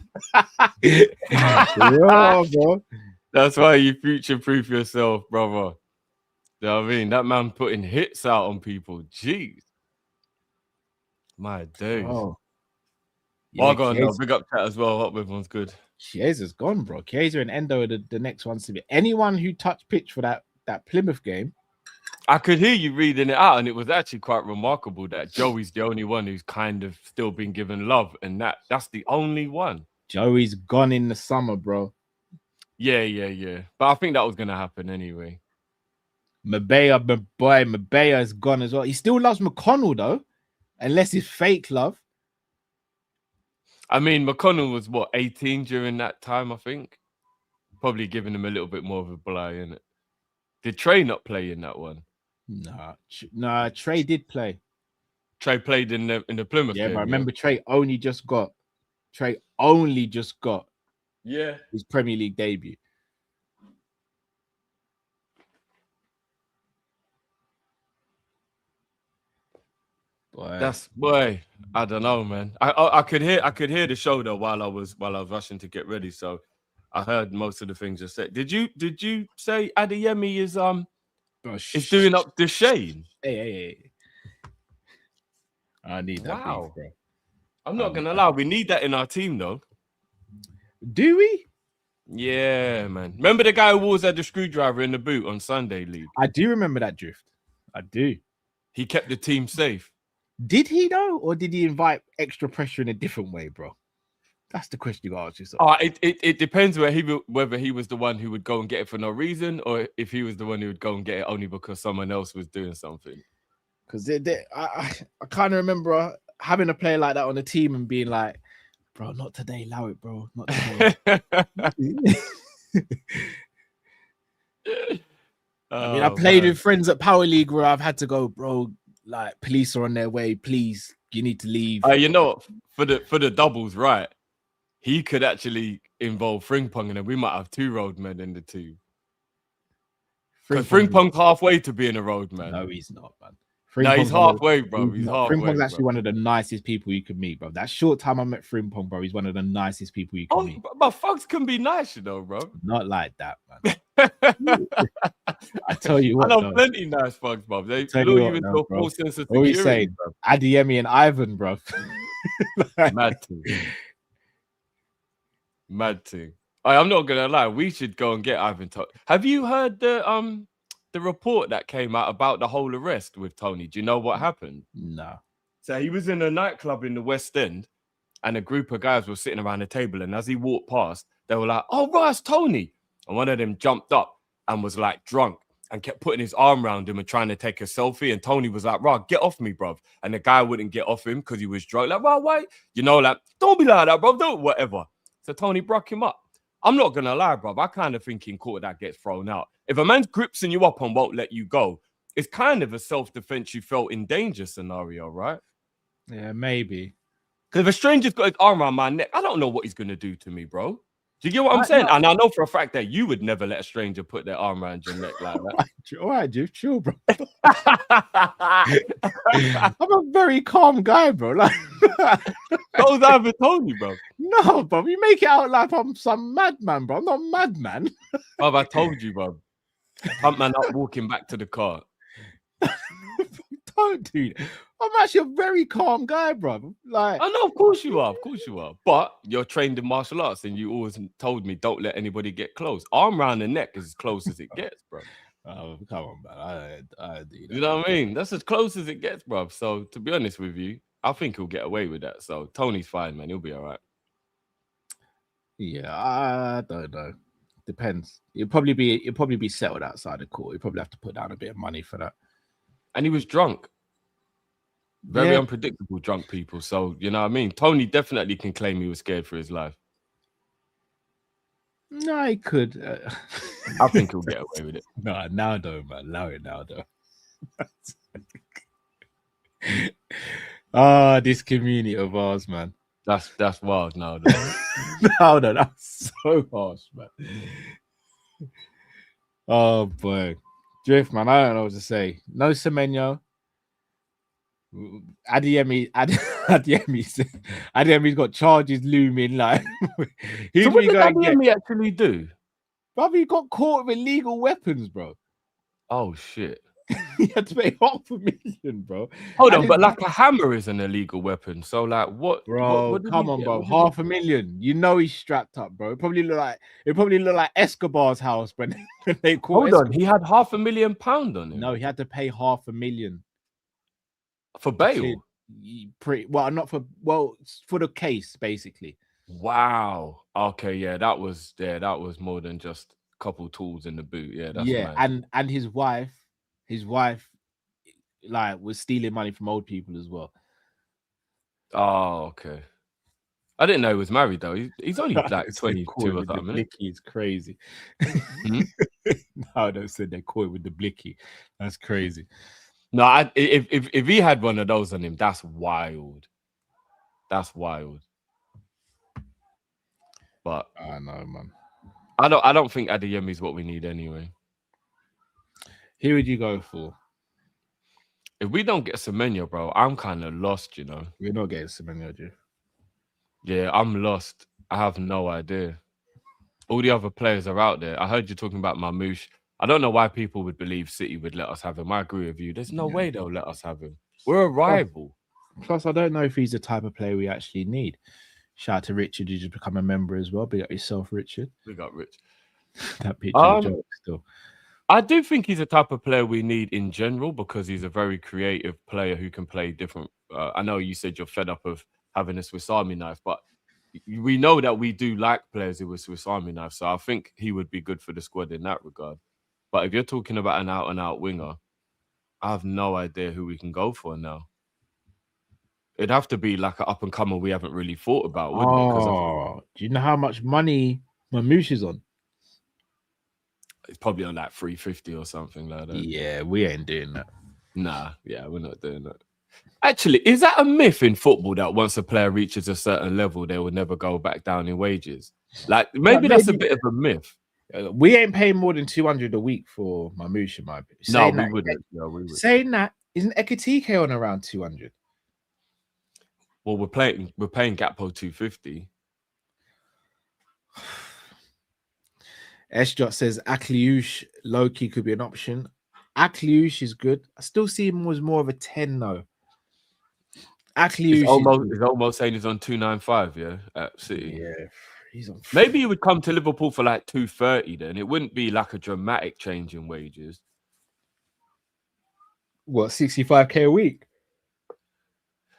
Yeah, bro. That's why you future-proof yourself, brother. You know what I mean? That man putting hits out on people. Jeez. My days. Oh, Yeah, go on, though. Big up chat as well. Hope everyone's good. Chiesa's gone, bro. Chiesa and Endo are the next ones to be. Anyone who touched pitch for that Plymouth game. I could hear you reading it out, and it was actually quite remarkable that Joey's the only one who's kind of still been given love, and that's the only one. Joey's gone in the summer, bro. Yeah. But I think that was going to happen anyway. Mabea is gone as well. He still loves McConnell, though, unless it's fake love. I mean, McConnell was, 18 during that time, I think? Probably giving him a little bit more of a bly, innit? Did Trey not play in that one? Nah, Trey did play. Trey played in the Plymouth game. But I remember Trey only just got his Premier League debut. Boy. I don't know, man. I could hear the show though while I was rushing to get ready. So I heard most of the things you said. Did you say Adeyemi is doing up the Shane? Hey. I need that beef, bro. I'm not gonna lie, we need that in our team though. Do we? Yeah, man. Remember the guy who always had the screwdriver in the boot on Sunday League? I do remember that drift. I do. He kept the team safe. Did he though, or did he invite extra pressure in a different way, bro? That's the question you got to ask yourself. It depends whether he was the one who would go and get it for no reason, or if he was the one who would go and get it only because someone else was doing something. Because I kind of remember having a player like that on the team and being like, bro, not today, allow it, bro. Not today. I played with friends at Power League where I've had to go, bro, like police are on their way, please, you need to leave. You know, for the doubles, right? He could actually involve Frimpong, and then we might have two roadmen in the team. Because Frimpong's halfway to being a roadman. No, he's not, man. No, he's halfway, bro. He's halfway. Frimpong's actually one of the nicest people you could meet, bro. That short time I met Frimpong, bro, he's one of the nicest people you can meet. But fucks can be nice, you know, bro. Not like that, man. I tell you what, I know plenty nice fucks, bro. They lure you into a full sense of security. What are you saying, bro? Adeyemi and Ivan, bro. Mad thing. I'm not gonna lie. We should go and get Ivan. Have you heard the report that came out about the whole arrest with Tony? Do you know what happened? No. So he was in a nightclub in the West End, and a group of guys were sitting around the table. And as he walked past, they were like, "Oh, right, it's Tony." And one of them jumped up and was like drunk and kept putting his arm around him and trying to take a selfie. And Tony was like, "Bro, get off me, bro." And the guy wouldn't get off him because he was drunk. Like, "Bro, why?" You know, like, "Don't be like that, bro. Don't whatever." So Tony broke him up. I'm not gonna lie, bro. I kind of think in court that gets thrown out. If a man's gripsing you up and won't let you go, it's kind of a self-defense you felt in danger scenario, right? Yeah, maybe. Because if a stranger's got his arm around my neck, I don't know what he's gonna do to me, bro. Do you get what I'm saying? And I know for a fact that you would never let a stranger put their arm around your neck like that. All right, Jeff, chill, bro. I'm a very calm guy, bro. Like, those I ever told you, bro. No, bro. You make it out like I'm some madman, bro. I'm not a madman. Bro, I told you, bro. Pump man up walking back to the car. Don't do that. I'm actually a very calm guy, bro. Like, I know, of course you are, But you're trained in martial arts, and you always told me don't let anybody get close. Arm around the neck is as close as it gets, bro. Oh, come on, man. I do that. You know what I mean? That's as close as it gets, bro. So to be honest with you, I think he'll get away with that. So Tony's fine, man. He'll be all right. Yeah, I don't know. Depends. It'll probably be settled outside the court. You probably have to put down a bit of money for that. And he was drunk. Very unpredictable drunk people. So, you know what I mean? Tony definitely can claim he was scared for his life. No, he could. I think he'll get away with it. No, now though, man. Allow it now though. This community of ours, man. That's wild now, though. No, that's so harsh, man. Oh boy. Drift, man. I don't know what to say. No Semenyo. Adeyemi's got charges looming. Like, so what did Adeyemi actually do? Bro, he got caught with illegal weapons, bro. Oh shit! He had to pay $500,000, bro. Hold on, but like a hammer is an illegal weapon. So like, what? Bro, what come on, bro. $500,000. You know he's strapped up, bro. It probably look like Escobar's house when they caught. Hold on, he had £500,000 on him. No, he had to pay $500,000 for bail. For the case, basically. Wow. Okay, yeah, that was more than just a couple tools in the boot. Yeah, that's nice. And his wife, like, was stealing money from old people as well. Oh, okay. I didn't know he was married though. He's only like 22 or something. Blicky is crazy. No, they said they caught it with the blicky. That's crazy. No, if he had one of those on him, that's wild. That's wild. But I know, man. I don't think Adeyemi is what we need anyway. Who would you go for? If we don't get Semenyo, bro, I'm kind of lost, you know. We're not getting Semenyo, dude. Yeah, I'm lost. I have no idea. All the other players are out there. I heard you talking about Mamouche. I don't know why people would believe City would let us have him. I agree with you. There's no way they'll let us have him. We're a rival. Plus, I don't know if he's the type of player we actually need. Shout out to Richard, who just become a member as well. Big up yourself, Richard. Big up, Rich. That picture joke still. I do think he's a type of player we need in general because he's a very creative player who can play different. I know you said you're fed up of having a Swiss Army knife, but we know that we do like players who are Swiss Army knife. So I think he would be good for the squad in that regard. But if you're talking about an out-and-out winger, I have no idea who we can go for now. It'd have to be like an up-and-comer we haven't really thought about, wouldn't it? Do you know how much money Mamouche is on? It's probably on like 350 or something like that. Yeah, we ain't doing that. Nah, yeah, we're not doing that. Actually, is that a myth in football that once a player reaches a certain level, they will never go back down in wages? Like, maybe that's a bit of a myth. We ain't paying more than 200 a week for Mamouche, in my opinion. No, we wouldn't. No, we wouldn't. Saying that, isn't Ekitike on around 200? Well, we're paying Gakpo 250. Esjot says Akliouche low-key could be an option. Akliouche is good. I still see him as more of a 10 though. Akliouche is almost saying he's on 295, yeah, at City. Yeah, he's on. Maybe he would come to Liverpool for like 230 then. It wouldn't be like a dramatic change in wages. What, 65k a week?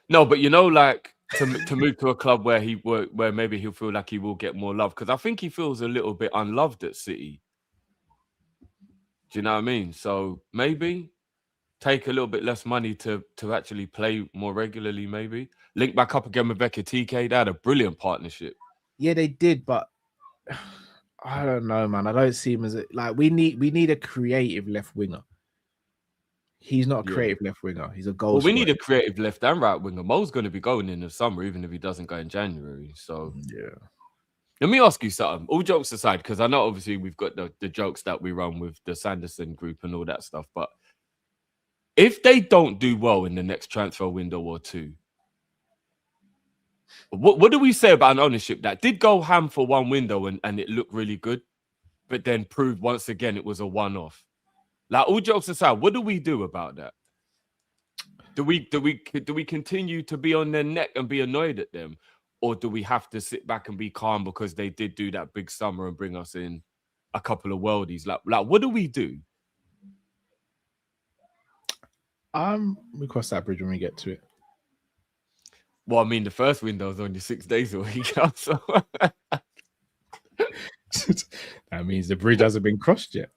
No, but you know, like to move to a club where maybe he'll feel like he will get more love, because I think he feels a little bit unloved at City. Do you know what I mean? So maybe take a little bit less money to actually play more regularly. Maybe link back up again with Becca TK. They had a brilliant partnership. Yeah, they did, but I don't know, man. I don't see him as like we need a creative left winger. He's not a creative left winger. He's a goal. Well, we need a creative left and right winger. Mo's going to be going in the summer, even if he doesn't go in January. So yeah. Let me ask you something. All jokes aside, because I know obviously we've got the jokes that we run with the Sanderson group and all that stuff. But if they don't do well in the next transfer window or two, what do we say about an ownership that did go ham for one window and it looked really good, but then proved once again it was a one-off? Like, all jokes aside, what do we do about that? Do we continue to be on their neck and be annoyed at them? Or do we have to sit back and be calm because they did do that big summer and bring us in a couple of worldies? Like what do we do? We cross that bridge when we get to it. Well, I mean, the first window's only 6 days a week. So that means the bridge hasn't been crossed yet.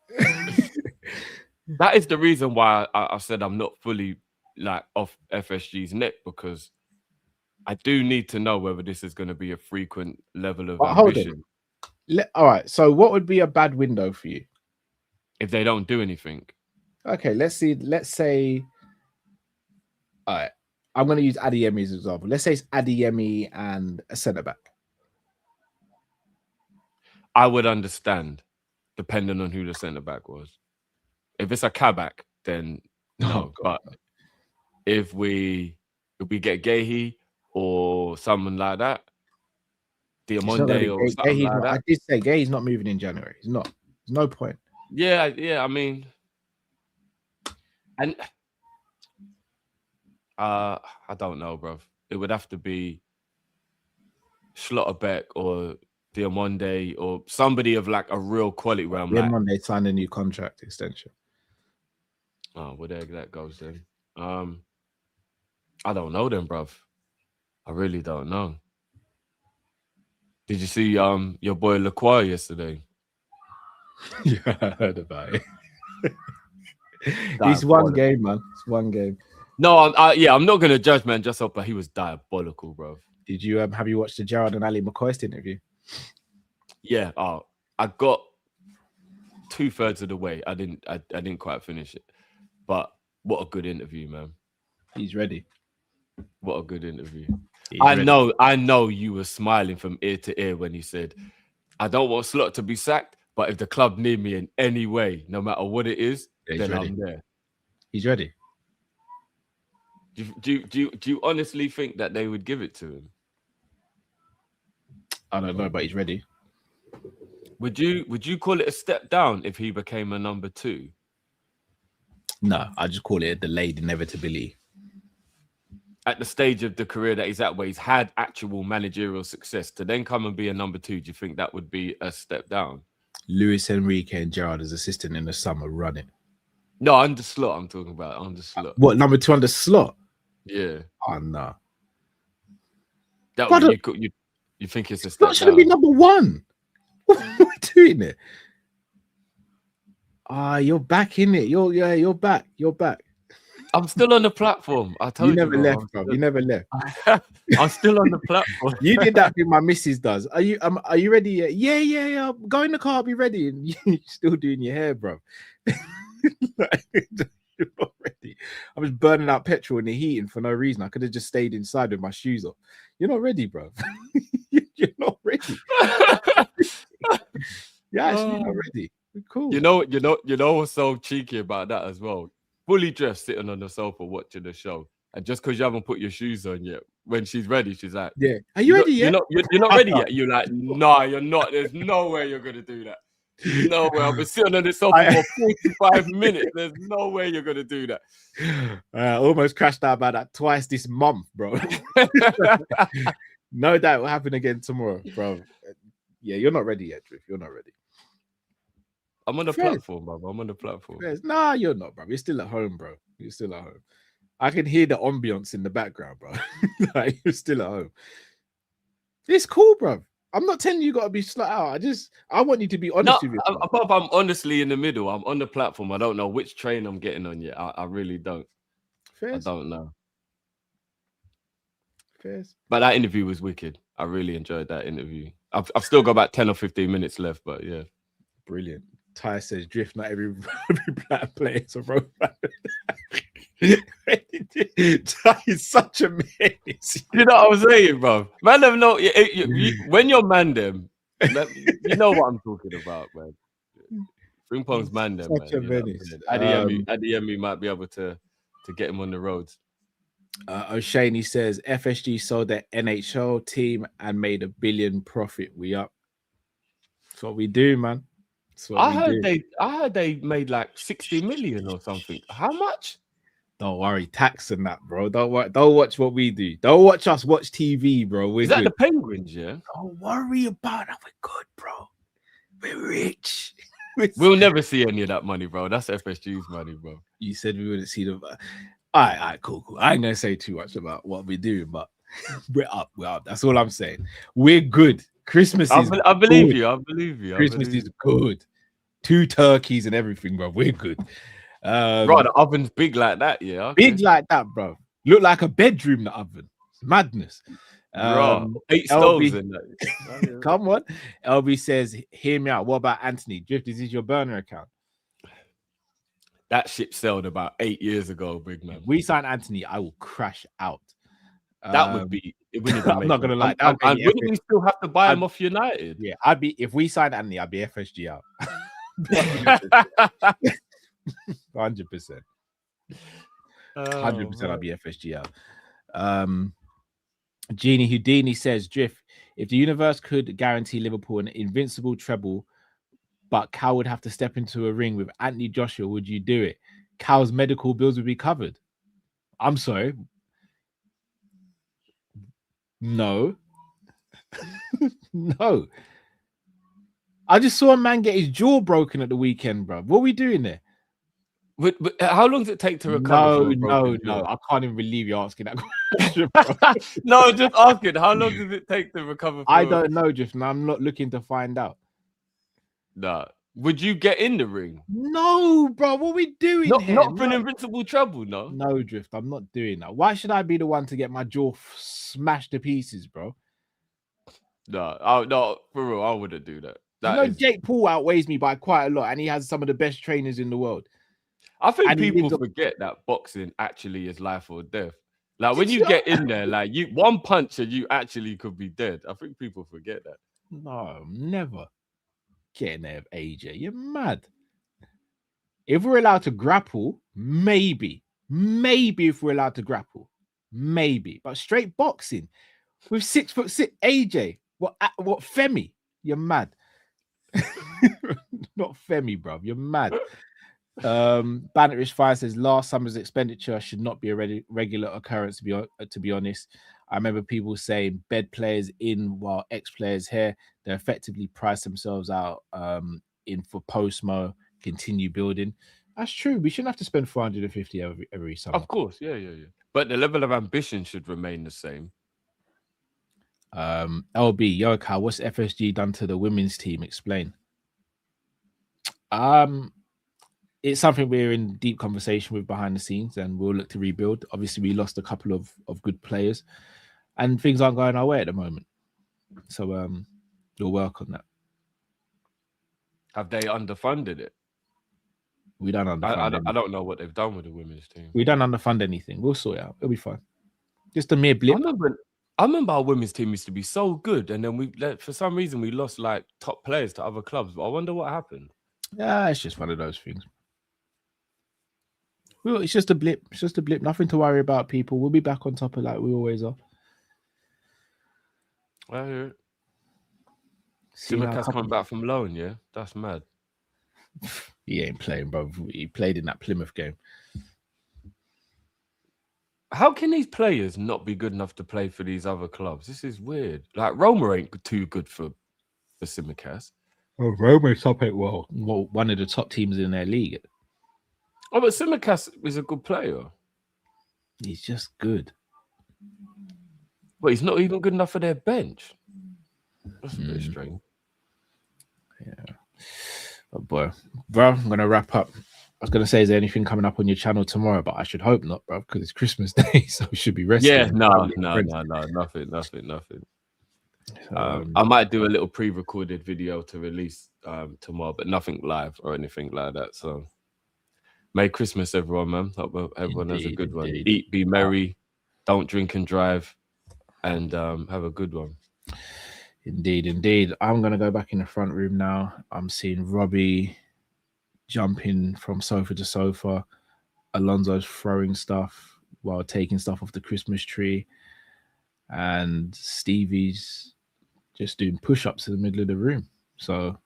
That is the reason why I said I'm not fully like off FSG's neck, because I do need to know whether this is going to be a frequent level of ambition. All right. So what would be a bad window for you? If they don't do anything. Okay, let's see. Let's say, all right, I'm going to use Adeyemi as an example. Let's say it's Adeyemi and a centre-back. I would understand, depending on who the centre-back was. If it's a Kabak, then no. But if we get Gehi or someone like that, Diamonde or something like that. I did say Gehi's not moving in January. He's not. There's no point. Yeah. I mean, and I don't know, bro. It would have to be Schlotterbeck or Diamonde or somebody of like a real quality where I'm Diamonde signed a new contract extension. Oh, well, there that goes then. I don't know then, bruv. I really don't know. Did you see your boy Lacroix yesterday? Yeah, I heard about it. It's one game, man. It's one game. No, I'm not gonna judge, man. Just up, but he was diabolical, bro. Did you have you watched the Gerrard and Ali McCoist interview? Yeah. I got 2/3 of the way. I didn't quite finish it, but what a good interview, man. He's ready. What a good interview. I know you were smiling from ear to ear when he said, "I don't want Slot to be sacked, but if the club need me in any way, no matter what it is, then ready. I'm there." He's ready. Do you honestly think that they would give it to him? I don't know, but he's ready. Would you call it a step down if he became a number 2? No, I just call it a delayed inevitability. At the stage of the career that he's at, where he's had actual managerial success, to then come and be a number 2, do you think that would be a step down? Luis Enrique and Gerrard as assistant in the summer running. No, under Slot, I'm talking about under Slot. What, number 2 under Slot? Yeah. Oh, no. You think it's a step Slot shouldn't be number 1. What are we doing there? You're back in it. You're back. You're back. I'm still on the platform. I told you. You never left, bro. You never left. I'm still on the platform. You did that thing my missus does. Are you ready yet? Yeah. Go in the car, I'll be ready. And you're still doing your hair, bro. You're not ready. I was burning out petrol in the heating for no reason. I could have just stayed inside with my shoes off. You're not ready, bro. You're not ready. You're actually not ready. Cool. You know what's so cheeky about that as well? Fully dressed, sitting on the sofa watching the show, and just because you haven't put your shoes on yet, when she's ready, she's like, "Yeah, are you ready yet? You're not ready yet." You're like, "No, you're not. There's no way you're gonna do that. No way. I've been sitting on the sofa for 45 minutes. There's no way you're gonna do that." I almost crashed out about that twice this month, bro. No doubt it will happen again tomorrow, bro. Yeah, you're not ready yet, Drift. You're not ready. I'm on the platform, bro. I'm on the platform. Nah, you're not, bro. You're still at home, bro. You're still at home. I can hear the ambience in the background, bro. Like, you're still at home. It's cool, bro. I'm not telling you got to be slut out. I want you to be No, honest with yourself. I'm honestly in the middle. I'm on the platform. I don't know which train I'm getting on yet. I really don't. Fairs. I don't know. Fairs. But that interview was wicked. I really enjoyed that interview. I've still got about 10 or 15 minutes left, but yeah. Brilliant. Ty says, Drift, not every player plays a road. Ty is such a menace. You know what I'm saying, bro? Man, them know when you're man them, you know what I'm talking about, man. Frimpong's man them, Such a menace. Adeyemi might be able to get him on the roads. O'Shaney says FSG sold their NHL team and made $1 billion profit. We up. That's what we do, man. I heard they made like 60 million or something. How much? Don't worry, tax and that, bro. Don't watch what we do. Don't watch us watch TV, bro. Is that the Penguins, yeah? Don't worry about it. We're good, bro. We're rich. We'll never see any of that money, bro. That's FSG's money, bro. You said we wouldn't see the. All right, cool. I ain't gonna say too much about what we do, but we're up. That's all I'm saying. We're good. Christmas is. I believe you. I believe you. Christmas is good. 2 turkeys and everything, bro. We're good. Right, the oven's big like that, yeah. Okay. Big like that, bro. Look like a bedroom, the oven. It's madness. 8 stoves in that. Come on. LB says, hear me out. What about Anthony? Drift, is this your burner account? That ship sailed about 8 years ago, big man. If we sign Anthony, I will crash out. That would be. It wouldn't I'm not gonna lie. And wouldn't we still have to buy him off United? Yeah, if we sign Anthony, I'd be FSG out. 100%. 100% I'll be FSG out. Genie Houdini says, Drift, if the universe could guarantee Liverpool an invincible treble, but Cal would have to step into a ring with Anthony Joshua, would you do it? Cal's medical bills would be covered. I'm sorry. No. No. I just saw a man get his jaw broken at the weekend, bro. What are we doing there? But how long does it take to recover? No. I can't even believe you're asking that question. No, just asking. How long does it take to recover? I don't know, just I'm not looking to find out. Nah. Would you get in the ring? No, bro. What are we doing here? Not for an invincible treble, no. No, Drift. I'm not doing that. Why should I be the one to get my jaw smashed to pieces, bro? No, for real, I wouldn't do that. Jake Paul outweighs me by quite a lot, and he has some of the best trainers in the world. I think people forget that boxing actually is life or death. Like when you get in there, like one punch and you actually could be dead. I think people forget that. No, never. Get in there with AJ. You're mad. If we're allowed to grapple, maybe if we're allowed to grapple, maybe. But straight boxing with 6'6" AJ. What Femi? You're mad. Not Femi, bro. You're mad. Banterish Fire says last summer's expenditure should not be a regular occurrence, to be honest. I remember people saying bed players in while ex players here. They effectively price themselves out in for post-mo, continue building. That's true. We shouldn't have to spend 450 every summer. Of course, yeah. But the level of ambition should remain the same. LB, yo, Cal, what's FSG done to the women's team? Explain. It's something we're in deep conversation with behind the scenes, and we'll look to rebuild. Obviously, we lost a couple of good players, and things aren't going our way at the moment. So we'll work on that. Have they underfunded it? We don't underfund. I don't know what they've done with the women's team. We don't underfund anything. We'll sort it out. It'll be fine. Just a mere blip. I remember our women's team used to be so good, and then for some reason we lost like top players to other clubs. But I wonder what happened. Yeah, it's just one of those things. Well, it's just a blip. It's just a blip. Nothing to worry about, people. We'll be back on top of like we always are. I hear it. Tsimikas coming back from loan, yeah? That's mad. He ain't playing, bro. He played in that Plymouth game. How can these players not be good enough to play for these other clubs? This is weird. Like, Roma ain't too good for Tsimikas. Well, Roma's top 8. Well, one of the top teams in their league. Oh, but Tsimikas is a good player. He's just good. But he's not even good enough for their bench. That's a bit strange. Yeah. Oh boy, bro, I'm gonna wrap up. I was gonna say, is there anything coming up on your channel tomorrow? But I should hope not, bro, because it's Christmas Day, so we should be resting. Yeah, no, nothing. I might do a little pre-recorded video to release tomorrow, but nothing live or anything like that. So, Merry Christmas, everyone, man. Hope everyone has a good one. Eat, be merry, don't drink and drive, and have a good one. Indeed. I'm gonna go back in the front room now. I'm seeing Robbie jumping from sofa to sofa. Alonso's throwing stuff while taking stuff off the Christmas tree, and Stevie's just doing push-ups in the middle of the room. So,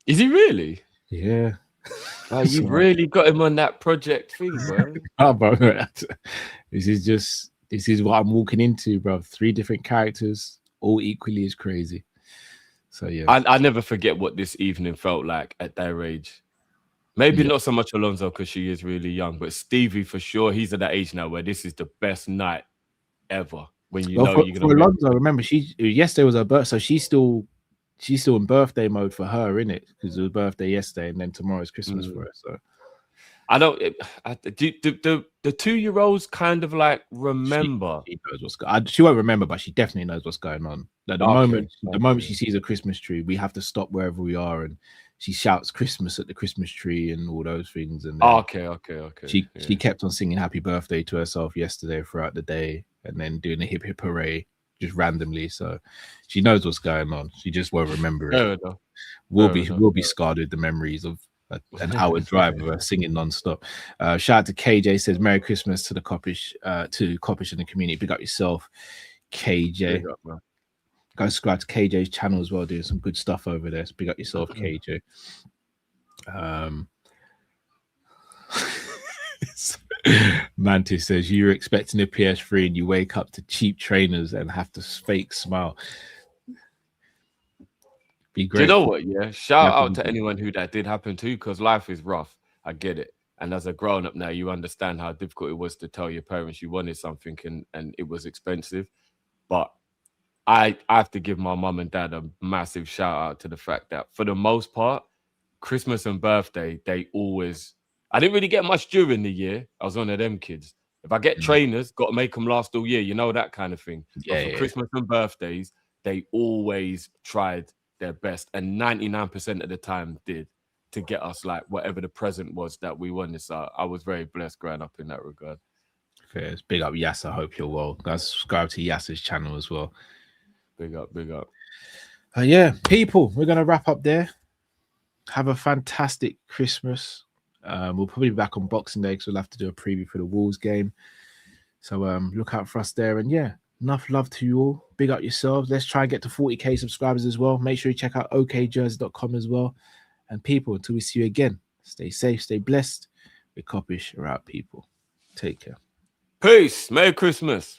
is he really? Yeah. Oh, you've really got him on that project thing, bro. Oh, bro, this is what I'm walking into, bro. 3 different characters, all equally as crazy. So yeah, I never forget what this evening felt like at their age. Maybe not so much Alonso because she is really young, but Stevie for sure. He's at that age now where this is the best night ever. When you know you're gonna. Alonso, remember, yesterday was her birthday, so she's still in birthday mode for her, isn't it? Because it was birthday yesterday, and then tomorrow's Christmas for her. So I don't. The 2-year-olds kind of like remember. She knows what's going. She won't remember, but she definitely knows what's going on. Like the moment she sees a Christmas tree, we have to stop wherever we are, and she shouts Christmas at the Christmas tree and all those things. And okay. She kept on singing Happy Birthday to herself yesterday throughout the day, and then doing a hip hip hooray just randomly. So she knows what's going on. She just won't remember it. We'll be scarred with the memories of an hour drive of her singing non-stop. Shout out to KJ, says Merry Christmas to the Kopish, to Kopish and the community. Big up yourself, KJ. Go subscribe to KJ's channel as well, doing some good stuff over there. So big up yourself, KJ. Mantis says you're expecting a PS3 and you wake up to cheap trainers and have to fake smile. Be great. Do you know what? Yeah, shout out to anyone who that did happen to, because life is rough. I get it. And as a grown up now, you understand how difficult it was to tell your parents you wanted something and it was expensive. But I have to give my mum and dad a massive shout out to the fact that for the most part, Christmas and birthday, they always. I didn't really get much during the year. I was one of them kids. If I get trainers, got to make them last all year. You know, that kind of thing. Yeah, but for Christmas and birthdays, they always tried their best, and 99% of the time did, to get us like whatever the present was that we wanted. So I was very blessed growing up in that regard. Fair. Big up Yas. I hope you're well. Guys, subscribe to Yas's channel as well. Big up. Yeah, people, we're gonna wrap up there. Have a fantastic Christmas. We'll probably be back on Boxing Day because we'll have to do a preview for the Wolves game. So look out for us there. And yeah, enough love to you all. Big up yourselves. Let's try and get to 40k subscribers as well. Make sure you check out okjersey.com as well. And people, until we see you again, stay safe, stay blessed. We're Kopish. We're out, people. Take care. Peace. Merry Christmas.